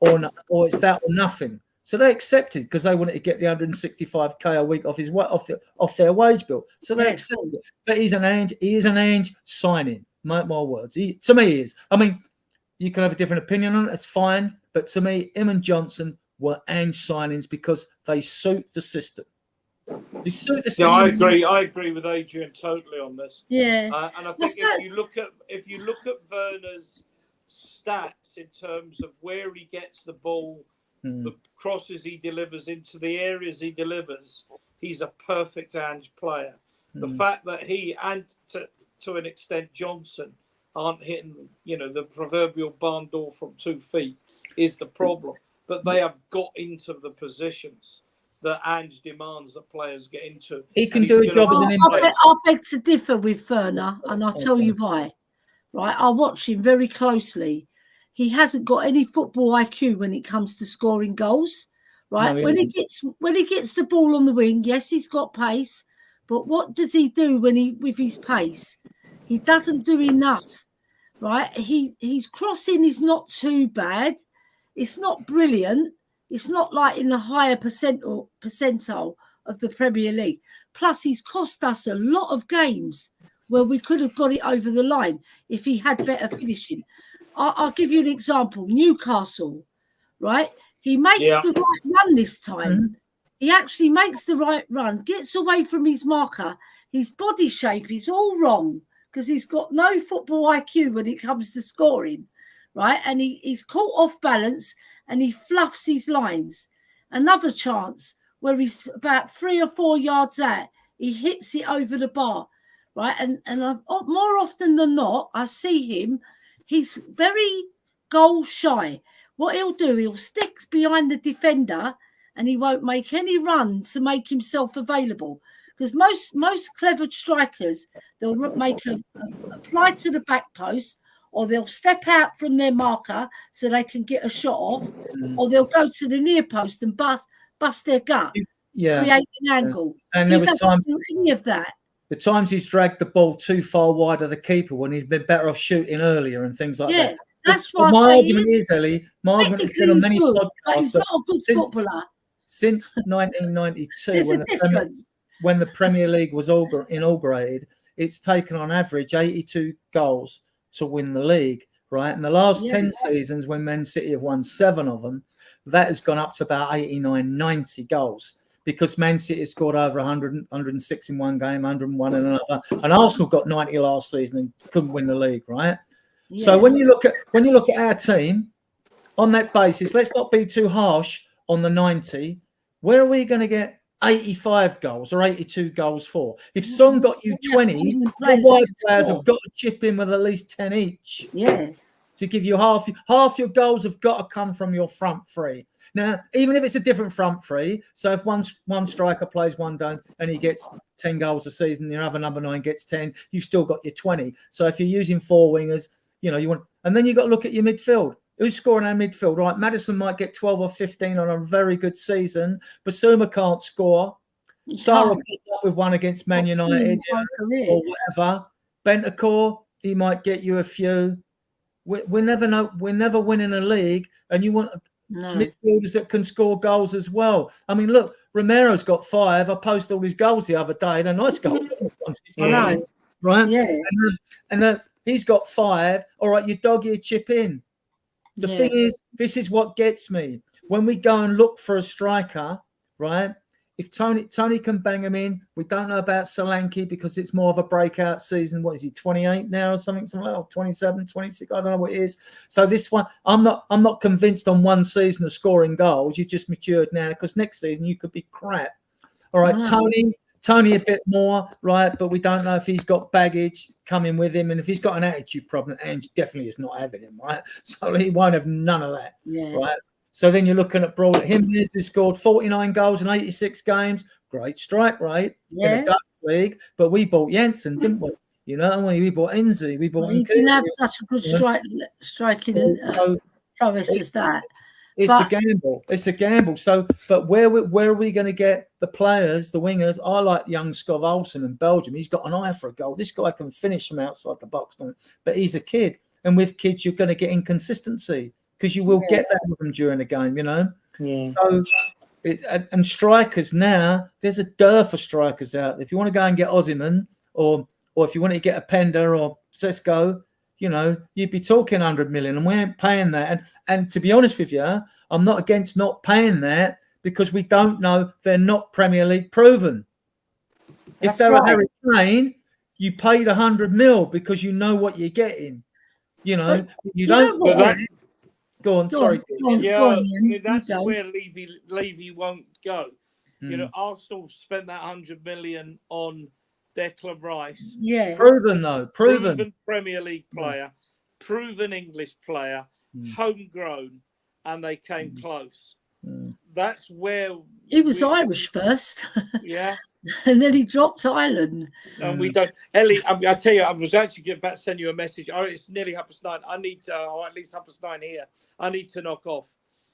Or it's that or nothing. So they accepted because they wanted to get the 165k a week off their wage bill. So they accepted it. But he is an Ange signing. Mark my words. To me, he is. I mean, you can have a different opinion on it. It's fine. But to me, him and Johnson were Ange signings because they suit the system. They suit the system. Yeah, I agree with Adrian totally on this. Yeah, and I think if you look at Werner's stats in terms of where he gets the ball, the crosses he delivers into the areas he delivers, he's a perfect Ange player. The fact that he and to an extent Johnson aren't hitting, the proverbial barn door from 2 feet is the problem. But they have got into the positions that Ange demands that players get into. He can do a job as an impact. I beg to differ with Werner, and I'll tell you why. Right, I watch him very closely. He hasn't got any football IQ when it comes to scoring goals. Right, No, when he gets the ball on the wing, yes, he's got pace, but what does he do with his pace? He doesn't do enough. Right, his crossing is not too bad. It's not brilliant. It's not like in the higher percentile of the Premier League. Plus, he's cost us a lot of games where we could have got it over the line if he had better finishing. I'll give you an example. Newcastle, right? He makes the right run this time. He actually makes the right run, gets away from his marker. His body shape is all wrong because he's got no football IQ when it comes to scoring, right? And he's caught off balance and he fluffs his lines. Another chance where he's about 3 or 4 yards out, he hits it over the bar, right? And more often than not, I see him, he's very goal shy. What he'll do, he'll stick behind the defender and he won't make any run to make himself available. Because most clever strikers, they'll make a fly to the back post, or they'll step out from their marker so they can get a shot off, or they'll go to the near post and bust their gut, create an angle. And he doesn't do any of that. The times he's dragged the ball too far wide of the keeper when he's been better off shooting earlier and things like that. That's why my argument is, Ellie, my argument has been on many podcasts. He's not a good footballer. Since 1992, when the Premier League was inaugurated, it's taken on average 82 goals to win the league, right? And the last 10 seasons, when Man City have won 7 of them, that has gone up to about 89, 90 goals. Because Man City scored over 100, 106 in one game, 101 in another, and Arsenal got 90 last season and couldn't win the league, right? Yeah. So when you look at our team on that basis, let's not be too harsh on the 90. Where are we going to get 85 goals or 82 goals for? If Son got you 20, the wide players have got to chip in with at least 10 each. Yeah. To give you half your goals have got to come from your front three. Now, even if it's a different front three, so if one striker plays one day and he gets 10 goals a season, your other number 9 gets 10, you've still got your 20. So if you're using 4 wingers, you want, and then you've got to look at your midfield. Who's scoring our midfield, right? Madison might get 12 or 15 on a very good season. Basuma can't score. Sarah picked up with one against Man United or whatever. Bentancur, he might get you a few. We never know. We're never winning a league, and you want midfielders that can score goals as well. I mean, look, Romero's got 5. I posted all his goals the other day. They're nice goals, right? Yeah, and he's got 5. All right, you dog your chip in. The thing is, this is what gets me when we go and look for a striker, right? If Tony can bang him in, we don't know about Solanke because it's more of a breakout season. What is he, 28 now or something like that? 27, 26, I don't know what it is. So this one, I'm not convinced on one season of scoring goals. You just matured now because next season you could be crap. All right, Tony a bit more, right? But we don't know if he's got baggage coming with him, and if he's got an attitude problem, and definitely is not having him, right? So he won't have none of that, right? So then you're looking at Broad Jimenez, who scored 49 goals in 86 games. Great strike rate in the Dutch league. But we bought Jensen, didn't we? You know, we bought Enzi. We bought. He didn't have such a good striking prowess as that. It's a gamble. It's a gamble. So, but where are we going to get the players, the wingers? I like young Skov Olsen in Belgium. He's got an eye for a goal. This guy can finish from outside the box, but he's a kid. And with kids, you're going to get inconsistency. Because you will get that with them during the game, So it's and strikers now. There's a dearth of strikers out there. If you want to go and get Osimhen, or if you want to get a Pender or Sesko, you know, you'd be talking 100 million, and we ain't paying that. And to be honest with you, I'm not against not paying that because we don't know, they're not Premier League proven. If they're a Harry Kane, you paid 100 mil because you know what you're getting. You know, But you don't. Go on, sorry. That's where Levy won't go. You know, Arsenal spent that 100 million on Declan Rice. Yeah. Proven Premier League player, proven English player, homegrown, and they came close. That's where he was Irish first. Yeah. And then he dropped Ireland. And we don't, Ellie. I tell you, I was actually about to send you a message. It's nearly 9:30. I need to, or at least 9:30 here. I need to knock off.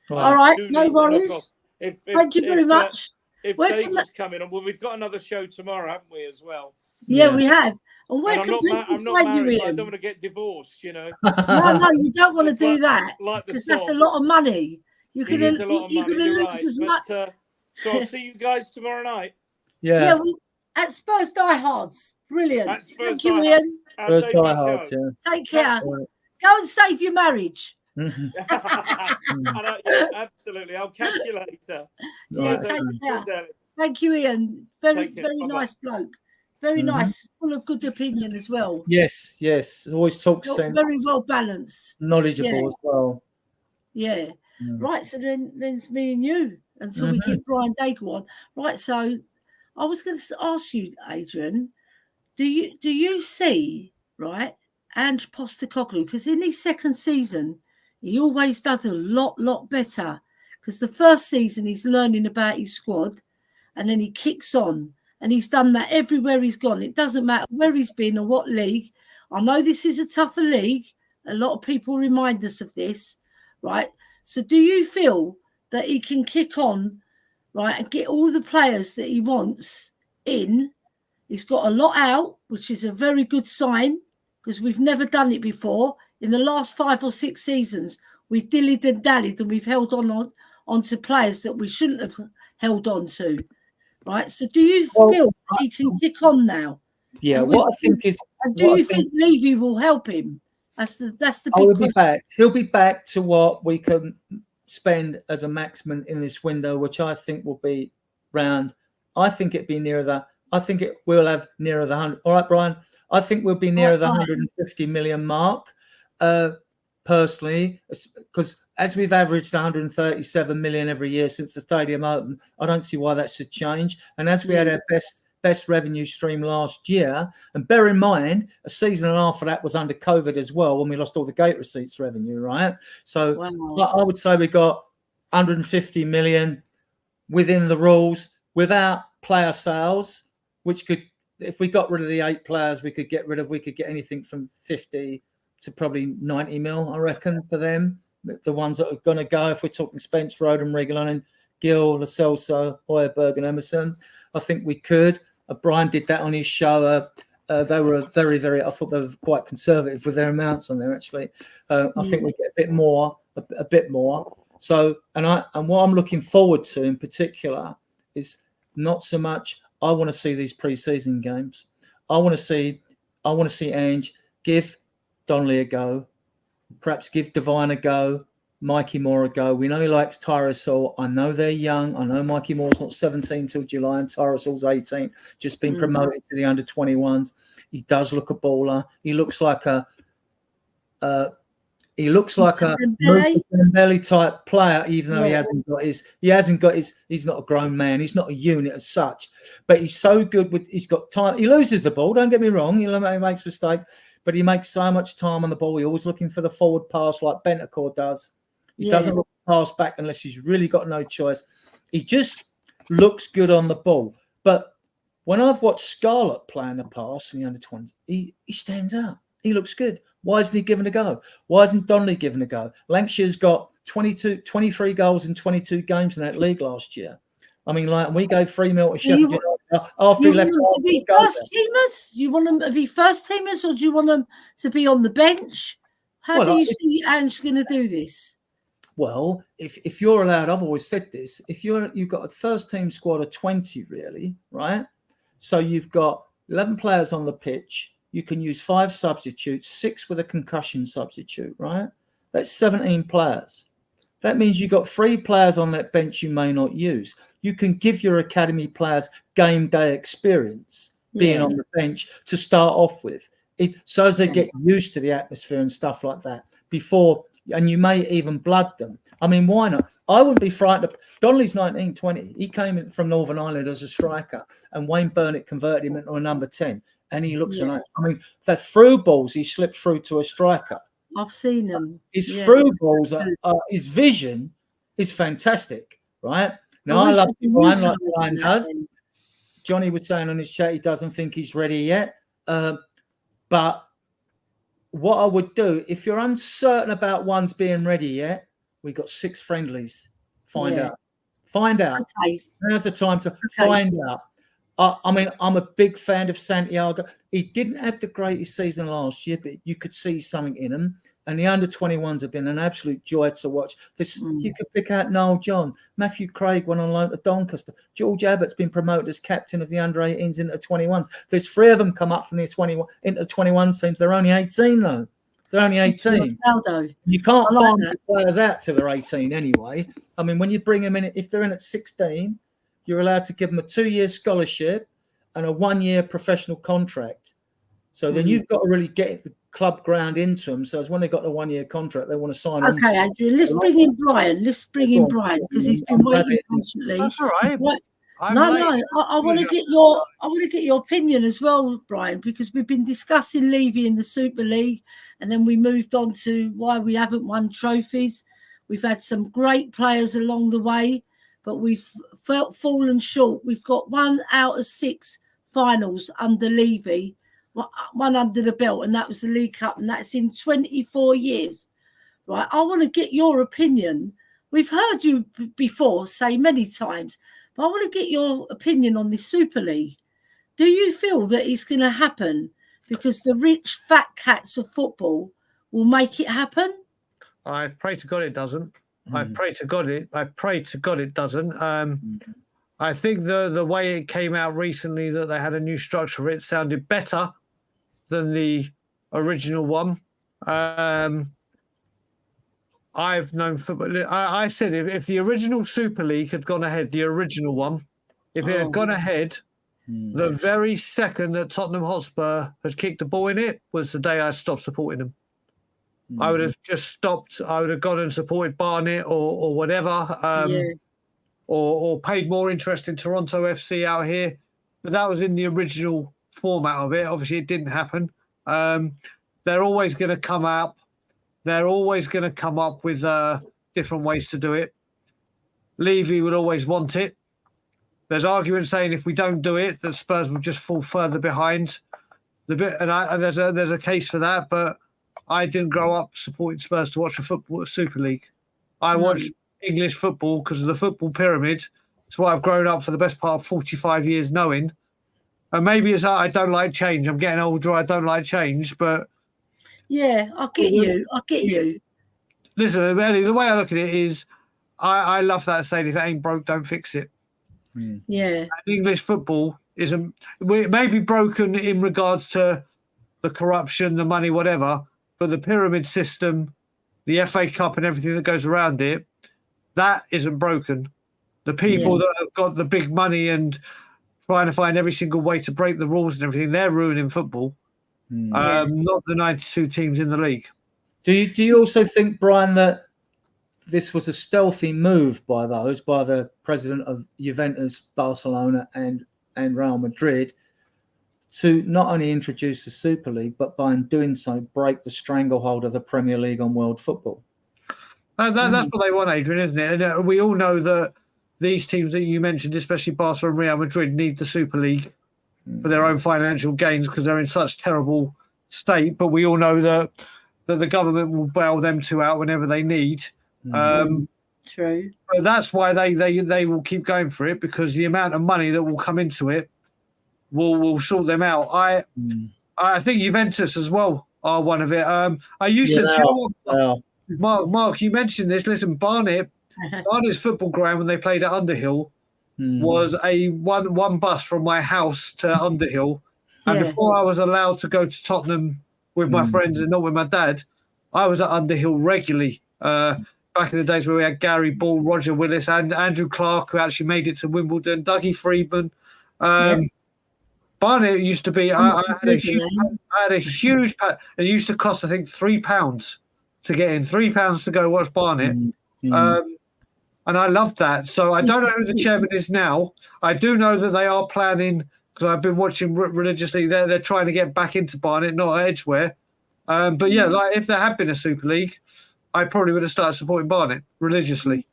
All right, no worries. Thank you very much. If David's coming on, well, we've got another show tomorrow, haven't we, as well? Yeah, we have. And I'm not married. I don't want to get divorced, you know. No, you don't want to do that because that's a lot of money. You're gonna lose as much. So I'll see you guys tomorrow night. Yeah. At Spurs Diehards. Brilliant. Thank you, Ian. Spurs Diehards, yeah. Take care. Go and save your marriage. Absolutely. I'll catch you later. Take care. Thank you, Ian. Very nice bloke. Very nice. Full of good opinion as well. Yes. Always talks sense. Very well balanced. Knowledgeable as well. Yeah. Right, so then there's me and you until we get Brian Daigle on. Right, so I was going to ask you, Adrian, do you see, right, Ange Postecoglou, because in his second season, he always does a lot better, because the first season he's learning about his squad, and then he kicks on, and he's done that everywhere he's gone. It doesn't matter where he's been or what league. I know this is a tougher league. A lot of people remind us of this, right? So do you feel that he can kick on, right, and get all the players that he wants in? He's got a lot out, which is a very good sign because we've never done it before. In the last 5 or 6 seasons, we've dillied and dallied and we've held on to players that we shouldn't have held on to, right? So do you feel he can kick on now? Yeah, what I think is... And do you think Levy will help him? That's the big question. He'll be back to what we can spend as a maximum in this window, which I think will be round. I think it'd be nearer that. I think it will have nearer the 100. All right, Brian. I think we'll be nearer the 150 million mark, personally, because as we've averaged 137 million every year since the stadium opened, I don't see why that should change. And as we had our best revenue stream last year, and bear in mind a season and a half of that was under COVID as well, when we lost all the gate receipts revenue, right? So I would say we got 150 million within the rules without player sales, which could, if we got rid of the 8 players, we could get anything from 50 to probably 90 mil, I reckon, for them. The ones that are going to go, if we're talking Spence, Rodham, Reguilon, Gill, Lo Celso, Højbjerg and Emerson, I think we could. Brian did that on his show. They were very, I thought they were quite conservative with their amounts on there, actually. I think we get a bit more. So, and what I'm looking forward to in particular is not so much, I want to see these pre-season games. I want to see Ange give Donnelly a go, perhaps give Devine a go, Mikey Moore a go. We know he likes Tyrosol. I know they're young. I know Mikey Moore's not 17 till July and Tyrosol's 18, just been promoted to the under-21s. He does look a baller. He looks like a Dembele type player, even though he's not a grown man. He's not a unit as such, but he's so good he's got time. He loses the ball. Don't get me wrong. He makes mistakes, but he makes so much time on the ball. He's always looking for the forward pass like Bentancur does. He doesn't look pass back unless he's really got no choice. He just looks good on the ball. But when I've watched Scarlett play in the past in the under-20s, he stands out. He looks good. Why isn't he given a go? Why isn't Donnelly given a go? Lancashire's got 23 goals in 22 games in that league last year. I mean, like, we gave 3-0 to Sheffield United after he left. To be first teamers? You want them to be first teamers, or do you want them to be on the bench? How do you see Ange going to do this? Well, if you're allowed, I've always said this, if you've got a first team squad of 20, really, right? So you've got 11 players on the pitch. You can use 5 substitutes, 6 with a concussion substitute, right? That's 17 players. That means you've got 3 players on that bench you may not use. You can give your academy players game day experience being on the bench to start off with. So as they get used to the atmosphere and stuff like that before, and you may even blood them. I mean, why not? I wouldn't be frightened. Donnelly's 19, 20. He came in from Northern Ireland as a striker, and Wayne Burnett converted him into a number 10. And he looks like, I mean, the through balls he slipped through to a striker. I've seen them. His through balls, his vision is fantastic, right? Now, I love Brian like Brian does. Johnny was saying on his chat he doesn't think he's ready yet. But what I would do, if you're uncertain about one's being ready yet, we've got 6 friendlies. Find out. Okay. Now's the time to find out. I mean, I'm a big fan of Santiago. He didn't have the greatest season last year, but you could see something in him. And the under-21s have been an absolute joy to watch. You could pick out Noel John. Matthew Craig went on loan to Doncaster. George Abbott's been promoted as captain of the under-18s into 21s. There's 3 of them come up from the 21 into 21 teams. They're only 18, though. They're only 18. You can't farm the players out till they're 18 anyway. I mean, when you bring them in, if they're in at 16, you're allowed to give them a 2-year scholarship and a 1-year professional contract. So then you've got to really get the club ground into them. So as when they got the 1-year contract, they want to sign on. Okay, Andrew, let's bring in Brian. Because he's been waiting patiently. That's all right. I want to get your opinion as well, Brian, because we've been discussing Levy in the Super League, and then we moved on to why we haven't won trophies. We've had some great players along the way, but we've fallen short. We've got 1 out of 6 finals under Levy, 1 under the belt, and that was the League Cup, and that's in 24 years. Right? I want to get your opinion. We've heard you before say many times, but I want to get your opinion on this Super League. Do you feel that it's going to happen because the rich fat cats of football will make it happen? I pray to God it doesn't. I pray to God it doesn't. I think the way it came out recently that they had a new structure for it sounded better than the original one. I've known football. I said if the original Super League had gone ahead, the original one, if it had gone ahead, the very second that Tottenham Hotspur had kicked the ball in it was the day I stopped supporting them. I would have just stopped. I would have gone and supported Barnet or whatever, or paid more interest in Toronto FC out here. But that was in the original format of it. Obviously, it didn't happen. They're always going to come up. They're always going to come up with different ways to do it. Levy would always want it. There's arguments saying if we don't do it, that Spurs will just fall further behind. There's a case for that, but I didn't grow up supporting Spurs to watch a Super League. I watched English football because of the football pyramid. It's what I've grown up for the best part of 45 years knowing. And maybe it's I don't like change. I'm getting older. I don't like change, but yeah, I get you. Listen, Eddie, the way I look at it is, I love that saying: if it ain't broke, don't fix it. Yeah. And English football it may be broken in regards to the corruption, the money, whatever, but the pyramid system, the FA Cup, and everything that goes around it, that isn't broken. The people that have got the big money and trying to find every single way to break the rules and everything, they're ruining football. Not the 92 teams in the league. Do you also think, Brian, that this was a stealthy move by the president of Juventus, Barcelona, and Real Madrid to not only introduce the Super League, but by doing so, break the stranglehold of the Premier League on world football? That's what they want, Adrian, isn't it? And we all know that these teams that you mentioned, especially Barcelona and Real Madrid, need the Super League for their own financial gains because they're in such terrible state. But we all know that the government will bail them two out whenever they need. True. But that's why they will keep going for it, because the amount of money that will come into it will sort them out. I think Juventus as well are one of it. I used to Mark, you mentioned this. Listen, Barnet's football ground when they played at Underhill was a one bus from my house to Underhill. And before I was allowed to go to Tottenham with my friends and not with my dad, I was at Underhill regularly. Back in the days where we had Gary Ball, Roger Willis, and Andrew Clark, who actually made it to Wimbledon, Dougie Freedman. Barnet used to be. I had a huge pack. It used to cost, I think, £3 to get in. £3 to go watch Barnet. And I loved that. So I don't know who the chairman is now. I do know that they are planning, because I've been watching religiously. They're trying to get back into Barnet, not Edgware. But yeah, like if there had been a Super League, I probably would have started supporting Barnet religiously.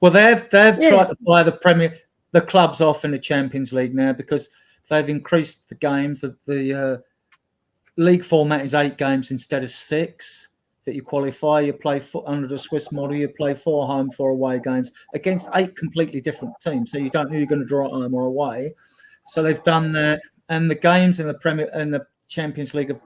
Well, they've tried to buy the clubs off in the Champions League now, because they've increased the games. The league format is 8 games instead of 6 that you qualify. You play under the Swiss model. You play 4 home, 4 away games against 8 completely different teams. So you don't know you're going to draw at home or away. So they've done that, and the games in the Premier and the Champions League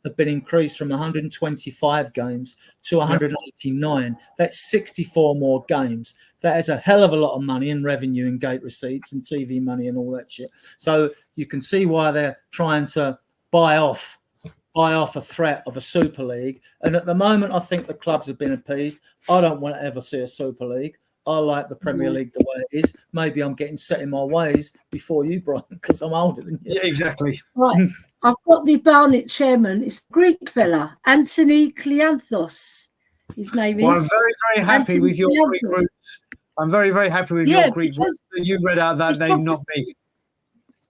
have been increased from 125 games to 189. That's 64 more games. That is a hell of a lot of money in revenue and gate receipts and TV money and all that shit. So you can see why they're trying to buy off a threat of a Super League. And at the moment, I think the clubs have been appeased. I don't want to ever see a Super League. I like the Premier League the way it is. Maybe I'm getting set in my ways before you, Brian, because I'm older than you. Yeah, exactly. Right. I've got the Barnet chairman. It's a Greek fella, Anthony Kleanthos. His name is. Well, I'm very, very happy with your Greek roots. I'm very, very happy with your Greek roots. You read out that name, not me.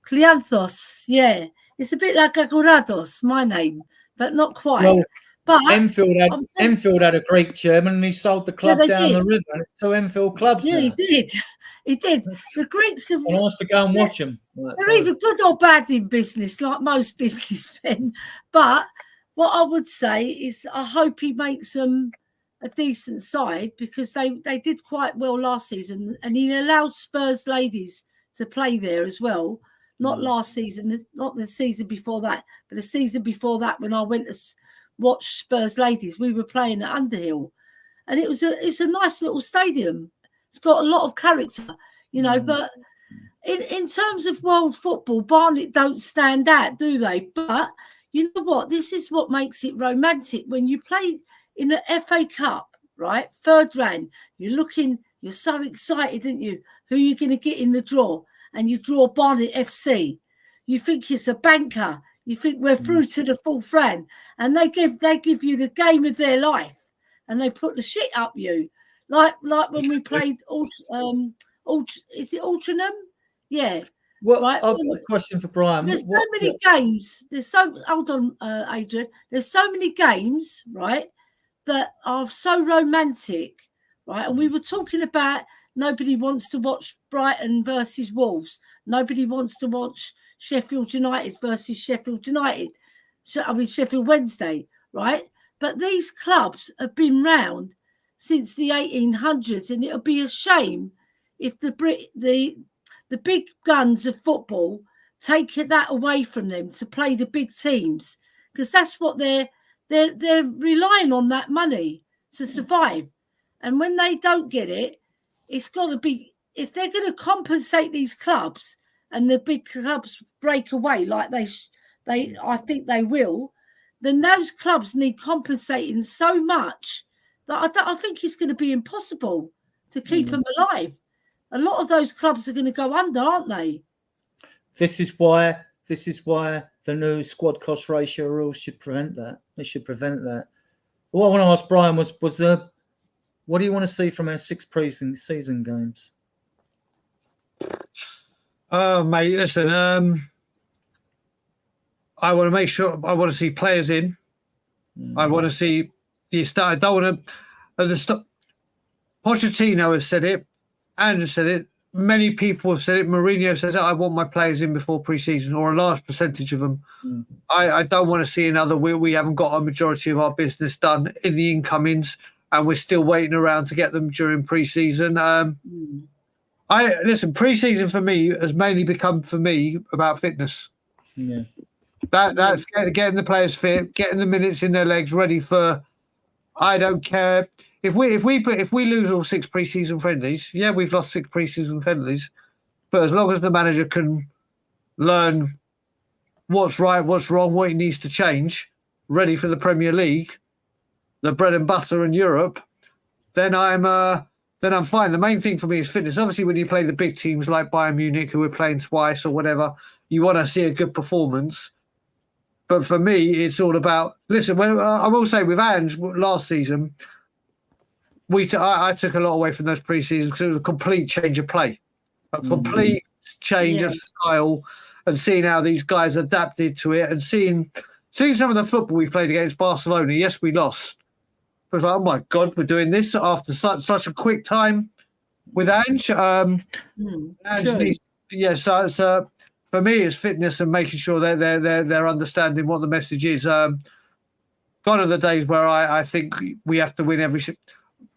Kleanthos, yeah. It's a bit like Agorados, my name, but not quite. Well, but Enfield had a Greek chairman, and he sold the club down the river. It's 2 Enfield clubs now. He did. He did. The Greeks have. I want to go and watch them. They're either good or bad in business, like most businessmen. But what I would say is, I hope he makes them a decent side, because they did quite well last season, and he allowed Spurs ladies to play there as well. Not last season, not the season before that, but the season before that, when I went to watch Spurs ladies, we were playing at Underhill, and it's a nice little stadium. It's got a lot of character, you know. But in terms of world football, Barnet don't stand out, do they? But you know what? This is what makes it romantic. When you play in the FA Cup, right, 3rd round, you're so excited, aren't you? Who are you going to get in the draw? And you draw Barnet FC. You think it's a banker. You think we're through to the 4th round, and they give you the game of their life, and they put the shit up you, like when we played is it Altrincham? Yeah. Well, right. I've got a question for Brian. There's so many games. Hold on, Adrian. There's so many games, right, that are so romantic, right? And we were talking about nobody wants to watch Brighton versus Wolves. Nobody wants to watch Sheffield United versus Sheffield United. Sheffield Wednesday, right? But these clubs have been round since the 1800s, and it'll be a shame if the big guns of football take that away from them to play the big teams, because that's what they're relying on, that money to survive. And when they don't get it, it's got to be, if they're going to compensate these clubs and the big clubs break away like I think they will, then those clubs need compensating so much that I think it's going to be impossible to keep them alive. A lot of those clubs are going to go under, aren't they? This is why the new squad cost ratio rules should prevent that. They should prevent that. What I want to ask Brian was what do you want to see from our 6 pre-season games? Oh, mate, listen. I want to make sure. I want to see players in. I want to see the start. I don't want to. Pochettino has said it. Andrew said it. Many people have said it. Mourinho says it. I want my players in before pre-season, or a large percentage of them. I don't want to see another. We haven't got a majority of our business done in the incomings, and we're still waiting around to get them during pre-season. Listen, pre-season for me has mainly become for me about fitness. Yeah, that's getting the players fit, getting the minutes in their legs, ready for I don't care if we lose all 6 pre-season friendlies. Yeah, we've lost 6 pre-season friendlies, but as long as the manager can learn what's right, what's wrong, what he needs to change, ready for the Premier League, the bread and butter in Europe, then I'm fine. The main thing for me is fitness. Obviously, when you play the big teams like Bayern Munich, who are playing twice or whatever, you want to see a good performance. But for me, it's all about, listen, when I will say with Ange last season, I took a lot away from those pre-seasons because it was a complete change of play, a complete change of style, and seeing how these guys adapted to it, and seeing some of the football we played against Barcelona. Yes, we lost. It was like, oh my God, we're doing this after such a quick time with Ange. Ange needs, so for me, it's fitness and making sure that they're understanding what the message is. Gone are the days where I think we have to win every.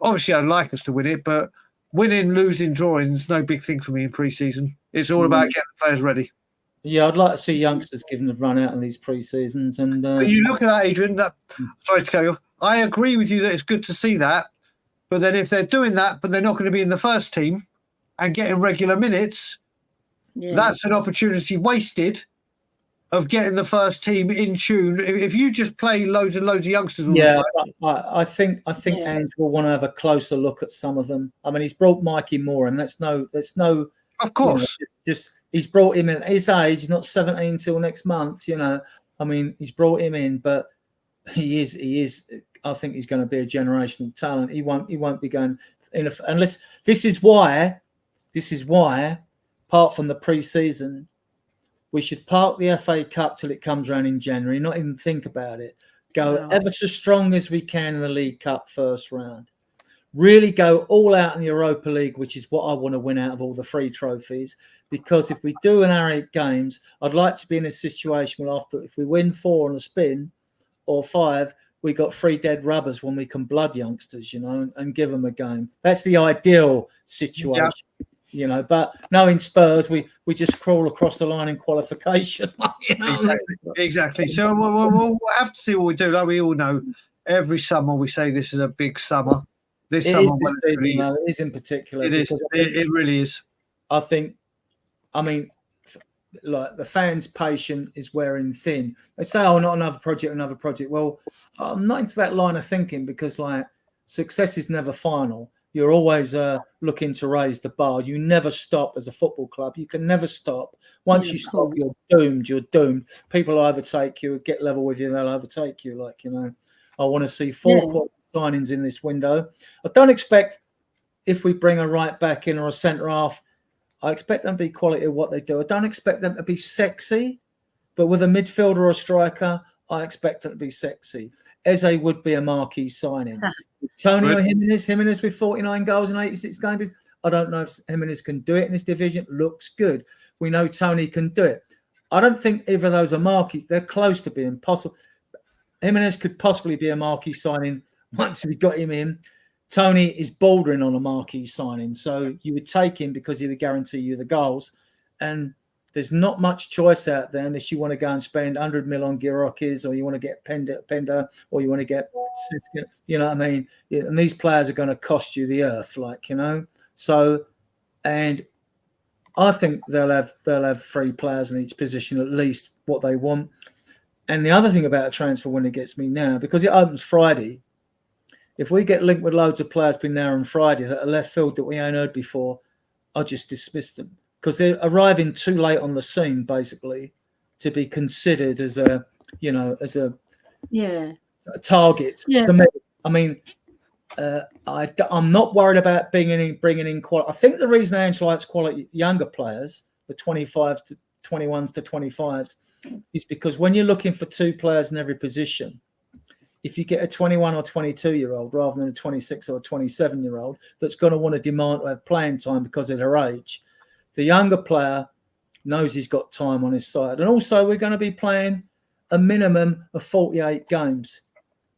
Obviously, I'd like us to win it, but winning, losing, drawing is no big thing for me in pre-season. It's all about getting the players ready. Yeah, I'd like to see youngsters given a run out in these pre-seasons. And but you look at that, Adrian. Sorry to go off. I agree with you that it's good to see that, but then if they're doing that, but they're not going to be in the first team and getting regular minutes, that's an opportunity wasted of getting the first team in tune. If you just play loads and loads of youngsters all the time. I think Ange will want to have a closer look at some of them. I mean, he's brought Mikey Moore, and that's no. Of course, just he's brought him in at his age. He's not 17 till next month. I mean, he's brought him in, but he is. I think he's going to be a generational talent. He won't be going in unless. This is why. Apart from the pre-season, we should park the FA Cup till it comes around in January. Not even think about it. Go ever so strong as we can in the League Cup first round. Really go all out in the Europa League, which is what I want to win out of all the free trophies. Because if we do in our 8 games, I'd like to be in a situation where if we win 4 on a spin or 5, we got 3 dead rubbers when we can blood youngsters, and give them a game. That's the ideal situation. Yeah. But knowing Spurs, we just crawl across the line in qualification. Exactly. So we'll have to see what we do. Like we all know, every summer we say this is a big summer. This summer, it is in particular. It is. It really is. I mean, like the fans' patience is wearing thin. They say, "Oh, not another project." Well, I'm not into that line of thinking because, like, success is never final. You're always looking to raise the bar. You never stop as a football club. You can never stop. Once you stop, you're doomed. You're doomed. People will overtake you, get level with you, they'll overtake you. I want to see 4 quality signings in this window. I don't expect, if we bring a right back in or a centre half, I expect them to be quality of what they do. I don't expect them to be sexy, but with a midfielder or a striker, I expect them to be sexy. Eze would be a marquee signing. Tony or Jimenez with 49 goals in 86 games. I don't know if Jimenez can do it in this division. Looks good. We know Tony can do it. I don't think either of those are marquees. They're close to being possible. Jimenez could possibly be a marquee signing once we got him in. Tony is bordering on a marquee signing. So you would take him because he would guarantee you the goals. And there's not much choice out there unless you want to go and spend 100 mil on Girokis, or you want to get Pender, or you want to get Siska, you know what I mean? And these players are going to cost you the earth, So, and I think they'll have 3 players in each position, at least what they want. And the other thing about a transfer window gets me now, because it opens Friday, if we get linked with loads of players between now and Friday that are left field that we ain't heard before, I'll just dismiss them. Because they're arriving too late on the scene, basically, to be considered as a target. Yeah. To me, I mean, I'm not worried about bringing in quality. I think the reason Ange likes quality younger players, the 25s to 21s to 25s, is because when you're looking for 2 players in every position, if you get a 21 or 22-year-old rather than a 26 or a 27-year-old that's going to want to demand to have playing time because of their age, the younger player knows he's got time on his side. And also, we're going to be playing a minimum of 48 games,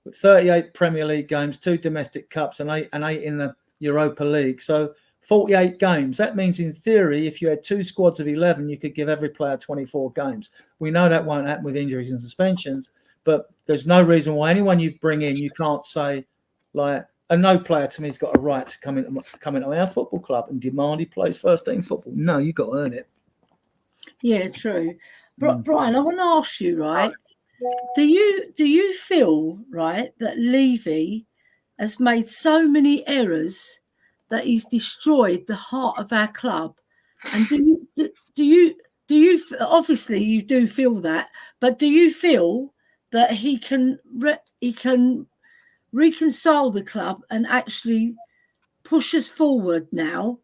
with 38 Premier League games, 2 domestic cups, and 8 in the Europa League. So 48 games. That means, in theory, if you had 2 squads of 11, you could give every player 24 games. We know that won't happen with injuries and suspensions, but there's no reason why anyone you bring in, you can't say, Like, and no player to me has got a right to come into our football club and demand he plays first team football. No, you got to earn it. Yeah, true. Brian, I want to ask you, right? Do you feel, right, that Levy has made so many errors that he's destroyed the heart of our club? And do you obviously you do feel that, but do you feel that he can reconcile the club and actually push us forward now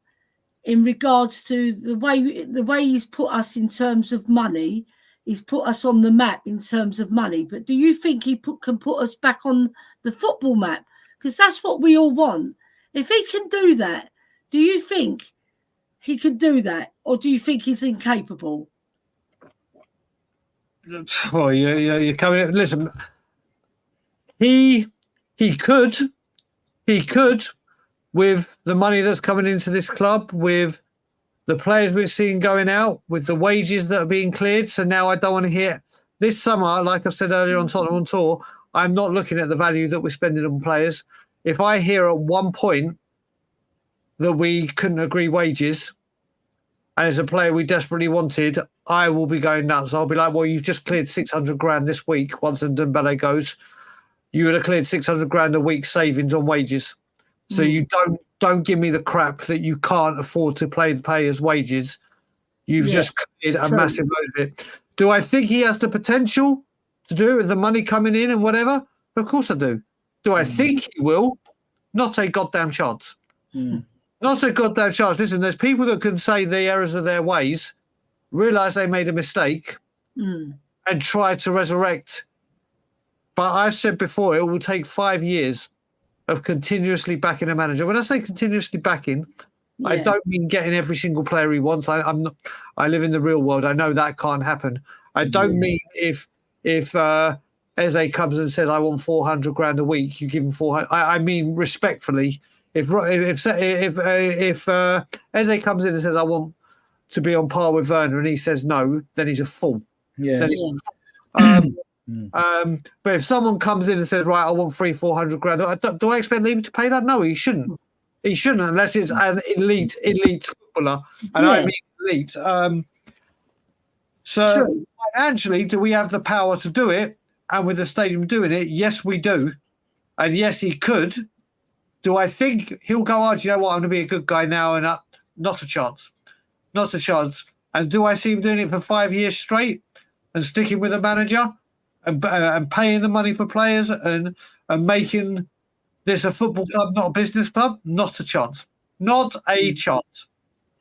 in regards to the way he's put us in terms of money? He's put us on the map in terms of money, but do you think he can put us back on the football map? Because that's what we all want. If he can do that, do you think he can do that, or do you think he's incapable? Well, you're coming in. Listen, he could, with the money that's coming into this club, with the players we're seeing going out, with the wages that are being cleared. So now I don't want to hear this summer, like I said earlier on Tottenham on Tour, I'm not looking at the value that we're spending on players. If I hear at one point that we couldn't agree wages, and as a player we desperately wanted, I will be going nuts. I'll be like, well, you've just cleared 600 grand this week. Once Ndombele goes, you would have cleared 600 grand a week savings on wages. So you don't give me the crap that you can't afford to pay the players' wages. You've just cleared a massive load of it. Do I think he has the potential to do it with the money coming in and whatever? Of course I do. Do I think he will? Not a goddamn chance. Not a goddamn chance. Listen, there's people that can say the errors of their ways, realise they made a mistake, and try to resurrect. But I've said before, it will take 5 years of continuously backing a manager. When I say continuously backing, I don't mean getting every single player he wants. I live in the real world. I know that can't happen. I don't mean if Eze comes and says, I want 400 grand a week, you give him 400. I mean respectfully, if Eze comes in and says, I want to be on par with Werner, and he says no, then he's a fool. But if someone comes in and says, right, I want 300-400 grand, do I expect Levy to pay that? No, he shouldn't. He shouldn't, unless it's an elite footballer, and I mean elite. So financially, do we have the power to do it? And with the stadium doing it, yes, we do. And yes, he could. Do I think he'll go, oh, do you know what, I'm going to be a good guy now and up? Not a chance. Not a chance. And do I see him doing it for 5 years straight and sticking with a manager and paying the money for players and making this a football club, not a business club? Not a chance. Not a chance.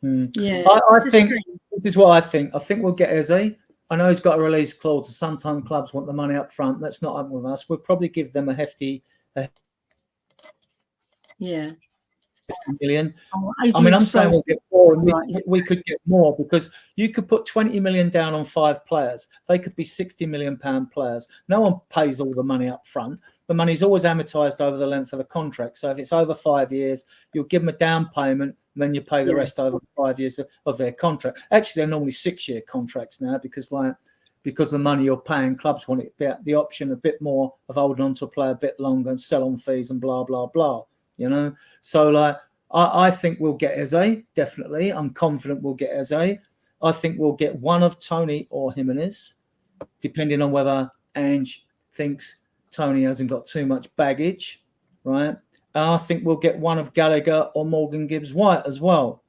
Yeah, I think this is what I think. I think we'll get Eze. I know he's got a release clause. Sometimes clubs want the money up front. That's not up with us. We'll probably give them a hefty million. I mean, I'm saying we'll get more, and we could get more, because you could put 20 million down on 5 players. They could be 60 million pound players. No one pays all the money up front. The money's always amortized over the length of the contract. So if it's over 5 years, you'll give them a down payment, and then you pay the rest over 5 years of their contract. Actually, they're normally 6-year contracts now, because the money you're paying, clubs want it, the option a bit more of holding on to a player a bit longer and sell on fees and blah, blah, blah. You know, so I think we'll get Eze, definitely. I'm confident we'll get Eze. I think we'll get one of Tony or Jimenez, depending on whether Ange thinks Tony hasn't got too much baggage, right? And I think we'll get one of Gallagher or Morgan Gibbs-White as well,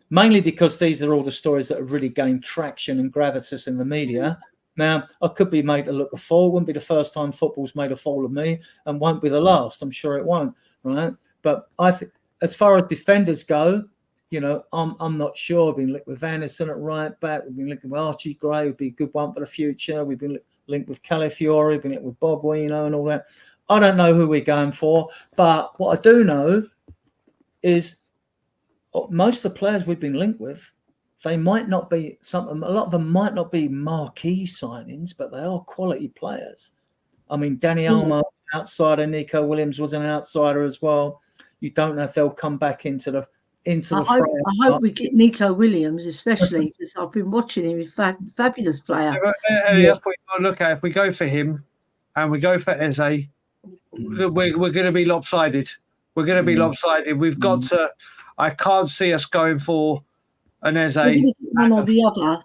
mainly because these are all the stories that have really gained traction and gravitas in the media. Now, I could be made to look a fool. Wouldn't be the first time football's made a fool of me, and won't be the last. I'm sure it won't, right? But I think, as far as defenders go, you know, I'm not sure. We've been linked with Anderson at right back. We've been linked with Archie Gray. Would be a good one for the future. We've been linked with Calafiore. We've been linked with Bogwino and all that. I don't know who we're going for, but what I do know is most of the players we've been linked with, they might not be a lot of them might not be marquee signings, but they are quality players. I mean, Danny Olmo, outsider. Nico Williams was an outsider as well. You don't know if they'll come back into the frame. I hope we get Nico Williams, especially because I've been watching him. He's a fabulous player. That's what you got to look at. If we go for him and we go for Eze, that we're going to be lopsided. We're going to be lopsided. We've got to. I can't see us going for an Eze. One or the other,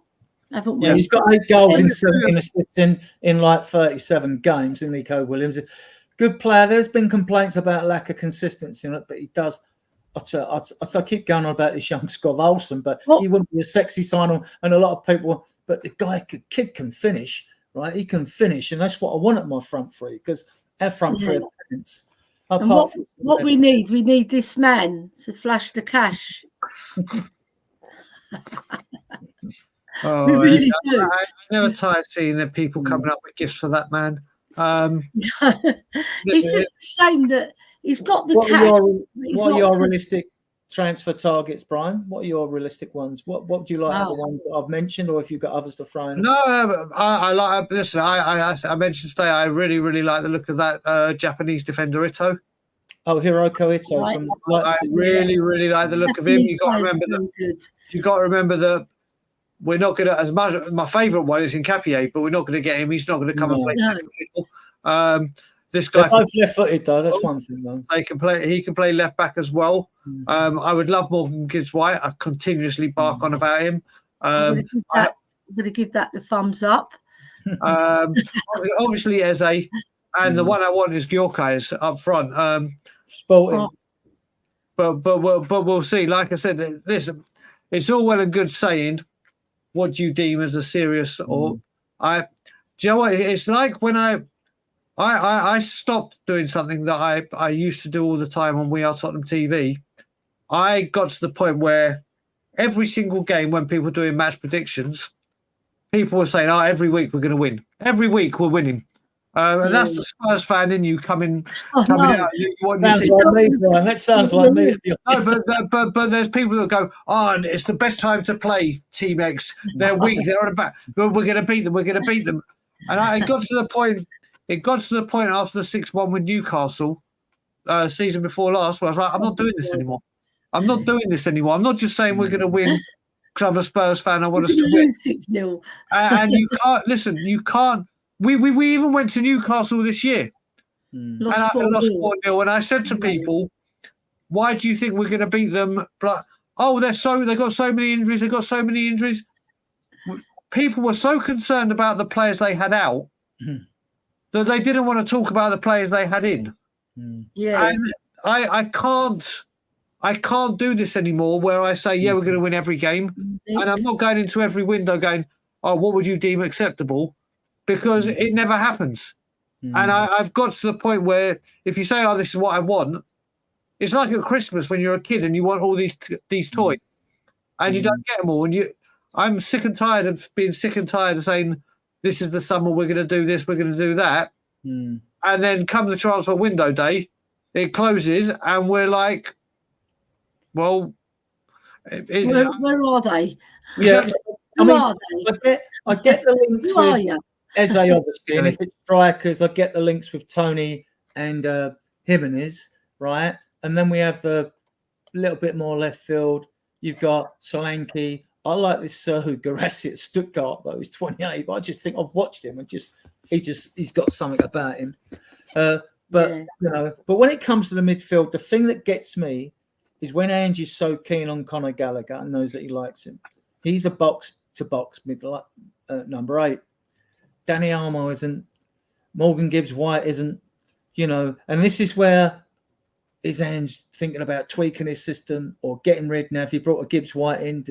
haven't we? Yeah, he's got 8 goals in 17 assists in like 37 games in Nico Williams. Good player. There's been complaints about lack of consistency in it, but he does. I keep going on about this young Scott Olsen, but he wouldn't be a sexy sign-on, and a lot of people. But the kid can finish, right? He can finish, and that's what I want at my front three, because our front three are parents. And what we need this man to flash the cash. Oh, We really do. I never tired seeing the people coming up with gifts for that man. It's just a shame that he's got the What cash. are your realistic transfer targets, Brian? What are your realistic ones? What do you like? The ones that I've mentioned, or if you've got others to throw in? No, I like. Listen, I mentioned today. I really like the look of that Japanese defender Ito. Oh, Hiroko Ito from Leipzig. I really like the look of him. You got to remember that. You got to remember that we're not going to, as much. My favourite one is Nkapie, but we're not going to get him. He's not going to come and play second fiddle. This guy, they're both left-footed though. That's one thing though. They can play. He can play left back as well. I would love Morgan Gibbs White. I continuously bark on about him. I'm going to give that the thumbs up. Obviously Eze, and the one I want is Gyökeres up front. Sporting. But we'll see. Like I said, listen, it's all well and good saying what do you deem as a serious or do you know what? It's like when I stopped doing something that I used to do all the time on We Are Tottenham TV. I got to the point where every single game when people were doing match predictions, people were saying, every week we're going to win. Every week we're winning. And that's the Spurs fan in you coming out. Sounds like me, Brian. That sounds like me. No, but there's people that go, and it's the best time to play Team X. They're weak. They're on the back. But we're going to beat them. We're going to beat them. And it got to the point. It got to the point after the 6-1 with Newcastle season before last, where I was like, I'm not doing this anymore. I'm not doing this anymore. I'm not just saying we're going to win because I'm a Spurs fan. I want us to win. 6-0. And you can't listen. You can't. We even went to Newcastle this year, and I lost 4-0. And I said to people, "Why do you think we're going to beat them?" But they got so many injuries. They got so many injuries. People were so concerned about the players they had out that they didn't want to talk about the players they had in. Yeah, and I can't do this anymore. Where I say, "Yeah, we're going to win every game," and I'm not going into every window going, "Oh, what would you deem acceptable?" Because it never happens. And I've got to the point where if you say, this is what I want, it's like at Christmas when you're a kid and you want all these toys and you don't get them all. And I'm sick and tired of being sick and tired of saying, this is the summer, we're going to do this, we're going to do that. And then come the transfer window day, it closes and we're like, well... where are they? Yeah, are they? I get the links Who are you? Eze, obviously, and if it's strikers, I get the links with Tony and Jimenez, right? And then we have the little bit more left field. You've got Solanke. I like this Serhu Guirassy at Stuttgart, though. He's 28, but I just think I've watched him and he's got something about him. But when it comes to the midfield, the thing that gets me is when Angie's so keen on Conor Gallagher and knows that he likes him. He's a box-to-box number 8. Danny Armour isn't. Morgan Gibbs White isn't. And this is where is Ange thinking about tweaking his system or getting rid? Now, if he brought a Gibbs White in,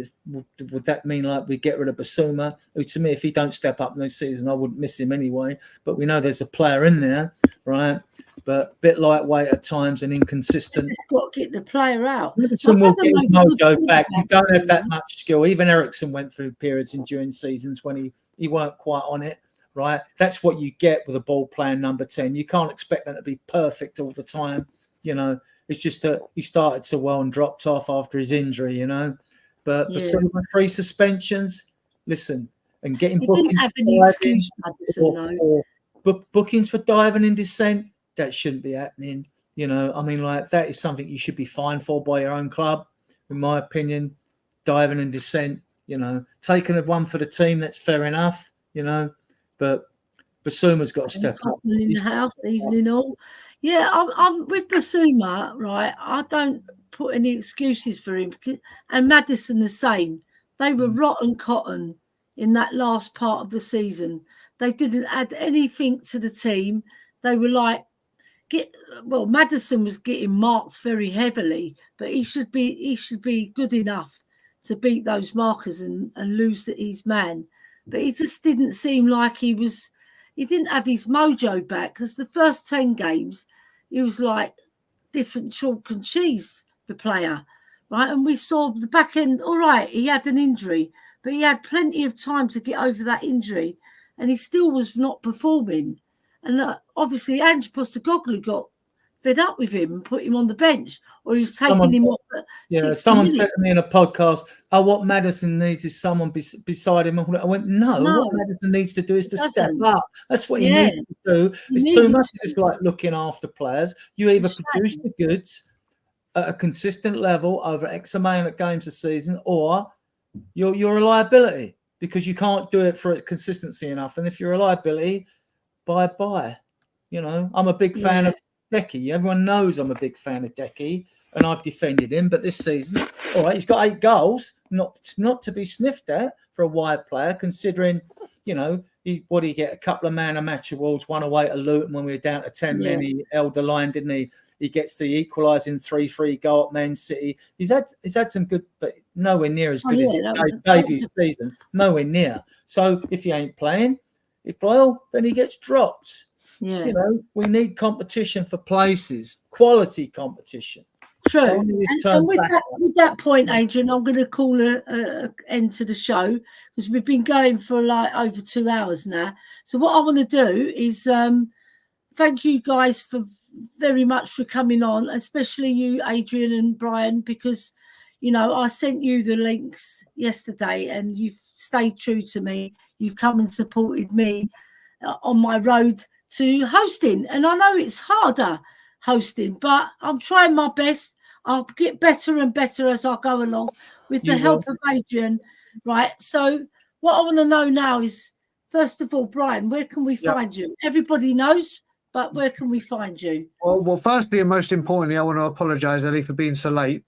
would that mean like we get rid of Basuma? Who, to me, if he don't step up this season, I wouldn't miss him anyway. But we know there's a player in there, right? But a bit lightweight at times and inconsistent. Just got to get the player out. Some will get his mojo back. You don't have that much skill. Even Ericsson went through periods during seasons when he weren't quite on it. Right, that's what you get with a ball playing number 10. You can't expect them to be perfect all the time. It's just that he started so well and dropped off after his injury. But some 3 suspensions. Listen, and getting bookings bookings for diving in dissent, that shouldn't be happening. That is something you should be fined for by your own club, in my opinion. Diving in dissent, taking one for the team, that's fair enough. But Basuma's got to step up. In the house, even in all, Yeah, I'm with Basuma, right? I don't put any excuses for him, and Maddison the same. They were rotten cotton in that last part of the season. They didn't add anything to the team. They were like, Maddison was getting marked very heavily, but he should be good enough to beat those markers and lose his man. But he just didn't seem like he didn't have his mojo back, because the first 10 games he was like different chalk and cheese, the player, right? And we saw the back end, all right, he had an injury, but he had plenty of time to get over that injury, and he still was not performing. And obviously Ange Postecoglou got fed up with him and put him on the bench, or he was taking him off at 60 someone minutes. said to me in a podcast, what Maddison needs is someone beside him. I went, no, what Maddison needs to do is to step up. That's what you need to do. It's too much just like looking after players. You either produce the goods at a consistent level over X amount of games a season, or you're a liability, because you can't do it for its consistency enough. And if you're a liability, bye-bye. You know, I'm a big fan of Decky. Everyone knows I'm a big fan of Decky, and I've defended him. But this season, all right, he's got 8 goals, not to be sniffed at for a wide player, considering, you know, he get a couple of man a match awards, one away to Luton when we were down to 10 men. He held the line, didn't he? He gets the equalising 3-3 goal at Man City. He's had some good, but nowhere near as good as his debut season. Nowhere near. So if he ain't playing, then he gets dropped. Yeah. You know, we need competition for places, quality competition. True. And with that point, Adrian, I'm going to call an end to the show, because we've been going for like over 2 hours now. So what I want to do is thank you guys very much for coming on, especially you, Adrian and Brian, because, you know, I sent you the links yesterday and you've stayed true to me. You've come and supported me on my road to hosting. And I know it's harder hosting, but I'm trying my best. I'll get better and better as I go along with the help of Adrian, right? So what I want to know now is, first of all, Brian, where can we find you? Everybody knows, but where can we find you? Well, firstly and most importantly, I want to apologise, Ellie, for being so late.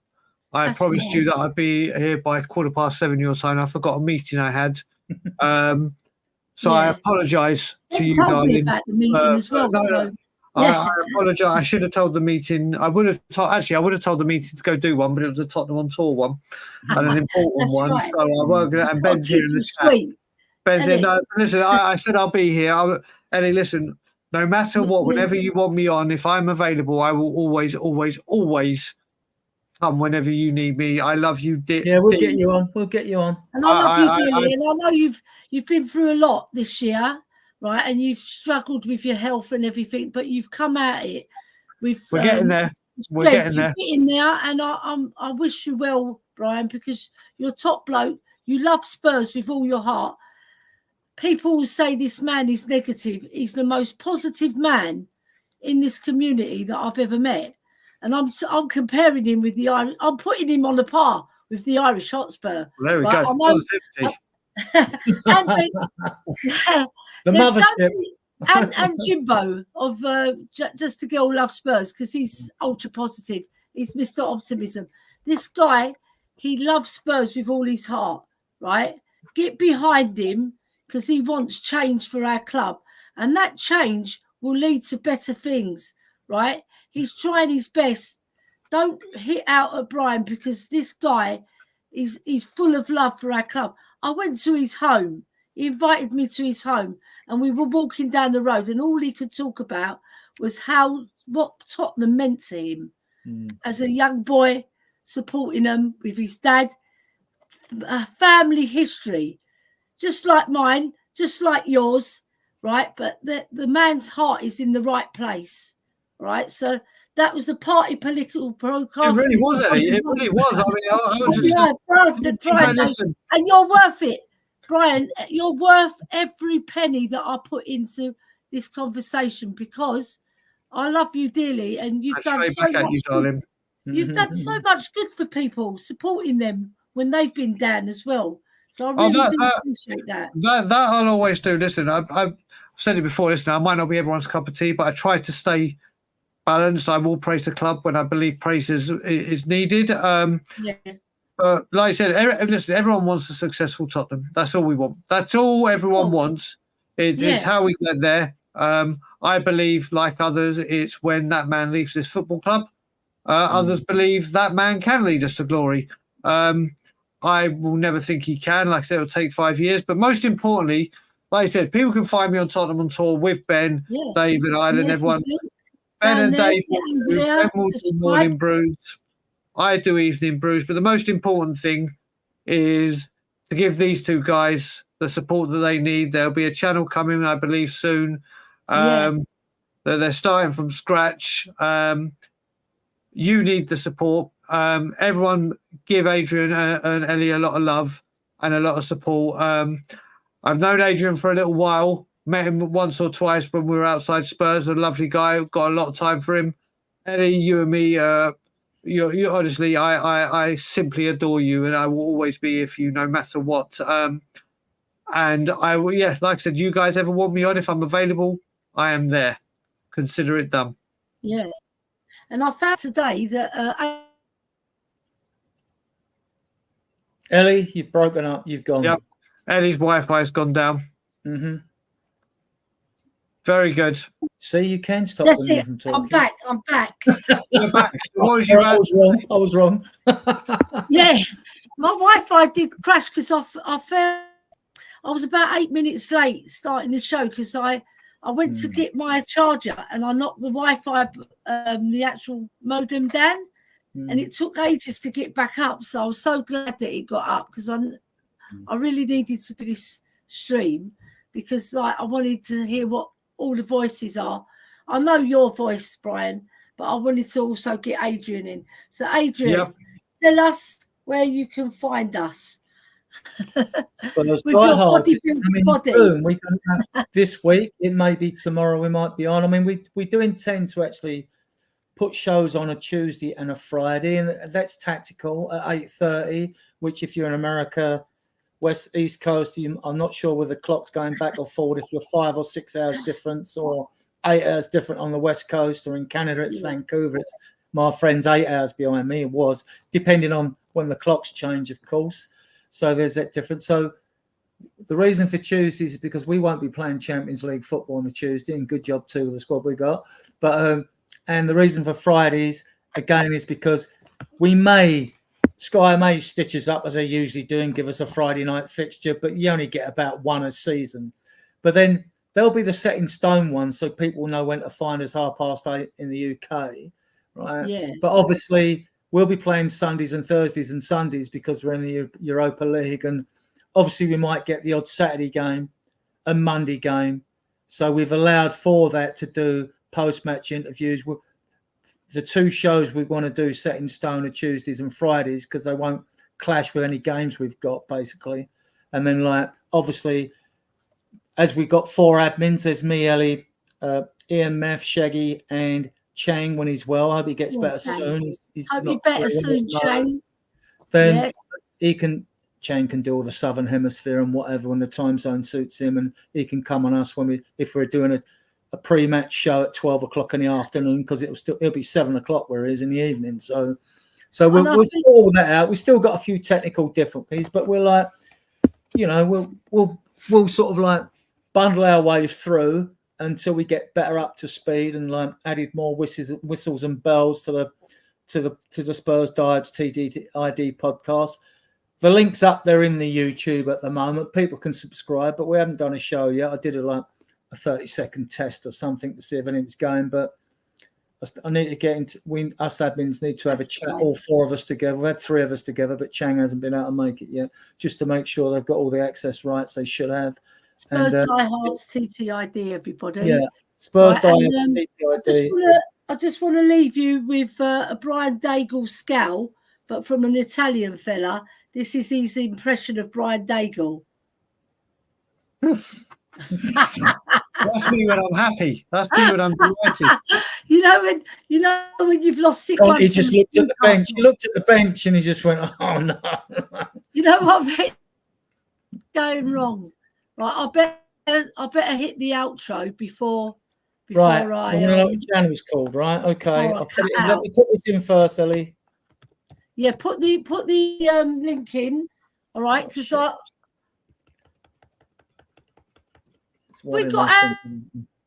I promised you that I'd be here by 7:15 your time. I forgot a meeting I had. So I apologise to you, darling. About the meeting as well. I apologise. I should have told the meeting. I would have told the meeting to go do one, but it was a Tottenham on tour one and an important one. Right. So I weren't going to. And Ben's here in the chat. Ben's here. No, listen, I said I'll be here. Ellie, listen. No matter what, whenever you want me on, if I'm available, I will always, always, always come whenever you need me. I love you, Yeah, we'll get you on. We'll get you on. And I love you dearly. And I know you've been through a lot this year, right? And you've struggled with your health and everything, but you've come at it with. We're getting there. We're getting there. You're getting there, and I wish you well, Brian, because you're a top bloke. You love Spurs with all your heart. People will say this man is negative. He's the most positive man in this community that I've ever met. And I'm comparing him with the Irish. I'm putting him on a par with the Irish Hotspur. Well, there we go. Positivity. The mothership. And Jimbo of Just a Girl Loves Spurs, because he's ultra positive. He's Mr. Optimism. This guy, he loves Spurs with all his heart, right? Get behind him, because he wants change for our club. And that change will lead to better things, right? He's trying his best. Don't hit out at Brian, because this guy is full of love for our club. I went to his home. He invited me to his home, and we were walking down the road, and all he could talk about was what Tottenham meant to him as a young boy, supporting them with his dad, a family history, just like mine, just like yours, right? But the man's heart is in the right place, right? So that was a party political broadcast. It really was, Eddie. It really was. I mean, I was just... Brian, and you're worth it. Brian, you're worth every penny that I put into this conversation, because I love you dearly, and you've done so much good. You've done so much good for people, supporting them when they've been down as well. So I really do appreciate that. That I'll always do. Listen, I've said it before. Listen, I might not be everyone's cup of tea, but I try to stay balanced. I will praise the club when I believe praise is needed. Yeah. But like I said, listen, everyone wants a successful Tottenham. That's all we want. That's all everyone wants. It's how we get there. I believe, like others, it's when that man leaves this football club. Others believe that man can lead us to glory. I will never think he can. Like I said, it'll take 5 years. But most importantly, like I said, people can find me on Tottenham on tour with Ben, Dave, and Ireland, everyone. Ben and Dave, Ben will do morning brews. I do evening brews. But the most important thing is to give these two guys the support that they need. There'll be a channel coming, I believe, soon. They're starting from scratch. You need the support. Everyone give Adrian and Ellie a lot of love and a lot of support. I've known Adrian for a little while. Met him once or twice when we were outside Spurs. A lovely guy. Got a lot of time for him. Ellie, you and me, you honestly, I simply adore you, and I will always be with you no matter what. And I will, like I said, you guys ever want me on? If I'm available, I am there. Consider it done. Yeah. And I found today that Ellie, you've broken up. You've gone. Yep. Ellie's Wi-Fi has gone down. Mm-hmm. Very good. See, you can stop that's them it. from talking. I'm back. You're back. What was I you was wrong. I was wrong. Yeah, my Wi-Fi did crash because I was about 8 minutes late starting the show because I went to get my charger and I knocked the Wi-Fi, the actual modem down, and it took ages to get back up. So I was so glad that it got up because I really needed to do this stream because like I wanted to hear what all the voices are. I know your voice, Brian, but I wanted to also get Adrian in. So Adrian, tell us where you can find us. Well, soon. We don't have this week. It may be tomorrow. We might be on. I mean, we do intend to actually put shows on a Tuesday and a Friday, and that's tactical at 8:30. Which, if you're in America, East Coast, I'm not sure whether the clock's going back or forward. If you're 5 or 6 hours difference, or 8 hours different on the West Coast, or in Canada, it's Vancouver. It's my friend's 8 hours behind me. It was depending on when the clocks change, of course. So there's that difference. So the reason for Tuesdays is because we won't be playing Champions League football on the Tuesday, and good job too with the squad we got. But and the reason for Fridays again is because Sky may stitch us up as they usually do and give us a Friday night fixture, but you only get about one a season. But then there'll be the set in stone one, so people will know when to find us 8:30 in the UK, right? Yeah. But obviously we'll be playing Sundays and Thursdays and Sundays because we're in the Europa League, and obviously we might get the odd Saturday game and Monday game. So we've allowed for that to do post-match interviews. The two shows we want to do set in stone are Tuesdays and Fridays because they won't clash with any games we've got, basically. And then, like, obviously, as we've got 4 admins, there's me, Ellie, Ian, Meth, Shaggy, and Chang when he's well. I hope he gets better soon. He's hope he's better soon, Chang. Then Chang can do all the Southern Hemisphere and whatever when the time zone suits him, and he can come on us if we're doing a pre-match show at 12 o'clock in the afternoon because it'll be 7 o'clock where it is in the evening. So we'll sort all that out. We still got a few technical difficulties, but we're like, we'll sort of like bundle our way through until we get better up to speed and like added more whistles and bells to the Spurs Diehards TDID podcast. The link's up there in the YouTube at the moment. People can subscribe, but we haven't done a show yet. I did a 30-second test or something to see if anything's going, but I need to get into. Us admins need to have a chat, all 4 of us together. We've had 3 of us together, but Chang hasn't been able to make it yet, just to make sure they've got all the access rights they should have. Spurs Diehards TTID, everybody. Yeah, Spurs Diehards TTID. I just want to leave you with a Brian Daigle scowl, but from an Italian fella. This is his impression of Brian Daigle. That's me when I'm happy. That's me when I'm delighted. You know when you've lost 6 months. He just looked at the bench. He looked at the bench and he just went, "Oh no!" You know what I mean? Going wrong. Right, I better hit the outro before before Right. I I want to know what the channel was called, right? Okay. Oh, I'll put it in. cut Let me put this in first, Ellie. yeah, put the link in, all right? Oh, Because shit. we've got our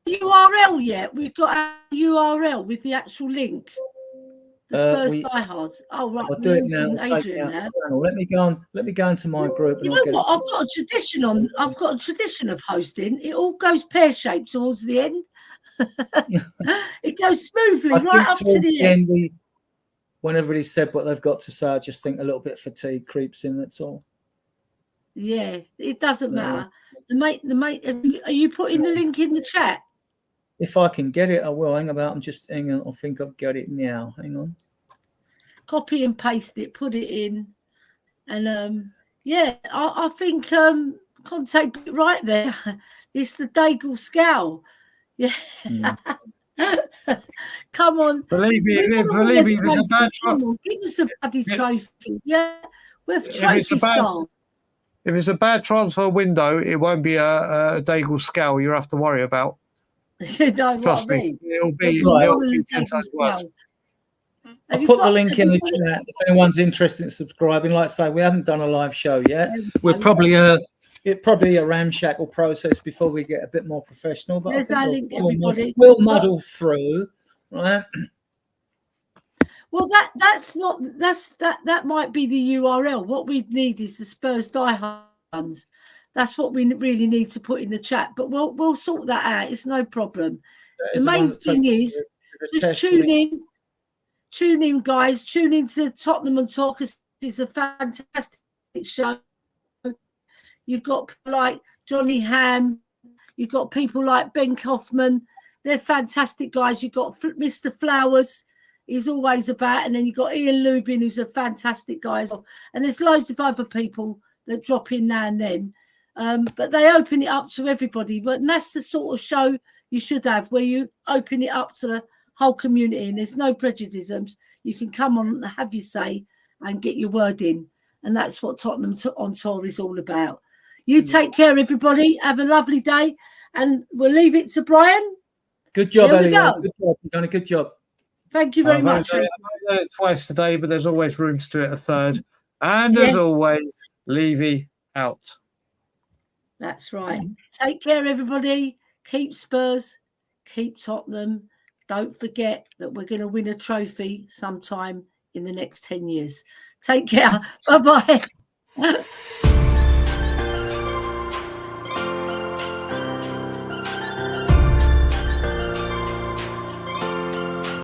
URL yet. We've got our URL with the actual link. The Spurs diehards. Oh right, I'll do it now. Adrian now. Let me go into my group. You and know what? I've got a tradition on. I've got a tradition of hosting. It all goes pear shaped towards the end. It goes smoothly right up to the end. When everybody said what they've got to say, I just think a little bit of fatigue creeps in. That's all. Yeah, it doesn't matter. The mate. Are you putting the link in the chat? If I can get it, I will. Hang about. I'm just hang on. I think I've got it now. Hang on. Copy and paste it. Put it in, and yeah, I think contact right there. It's the Daigle Scowl. Yeah. Come on. Believe me, if it's a bad give us a bloody trophy. Yeah, we're trophy style. If it's a bad transfer window, it won't be a Daigle Scowl you have to worry about. You know Trust what I me, mean? it'll be 10 times worse. I'll put the link in the chat if anyone's interested in subscribing. Like I say, we haven't done a live show yet. We're probably a ramshackle process before we get a bit more professional. But I think we'll muddle through, right? Well, that might be the URL. What we need is the Spurs diehards. That's what we really need to put in the chat. But we'll sort that out. It's no problem. The main thing is just tune in, guys. Tune in to Tottenham and Talk. It's a fantastic show. You've got people like Johnny Ham. You've got people like Ben Kaufman. They're fantastic guys. You've got Mr. Flowers. He's always about. And then you've got Ian Lubin, who's a fantastic guy as well. And there's loads of other people that drop in now and then. But they open it up to everybody. But that's the sort of show you should have, where you open it up to the whole community and there's no prejudices. You can come on and have your say and get your word in. And that's what Tottenham on Tour is all about. You take care, everybody. Have a lovely day. And we'll leave it to Brian. Good job, Ellie. Good job. You've done a good job. Thank you very much. I've done it twice today, but there's always room to do it a third. And as always, Levy out. That's right. Take care, everybody. Keep Spurs. Keep Tottenham. Don't forget that we're going to win a trophy sometime in the next 10 years. Take care. Bye-bye.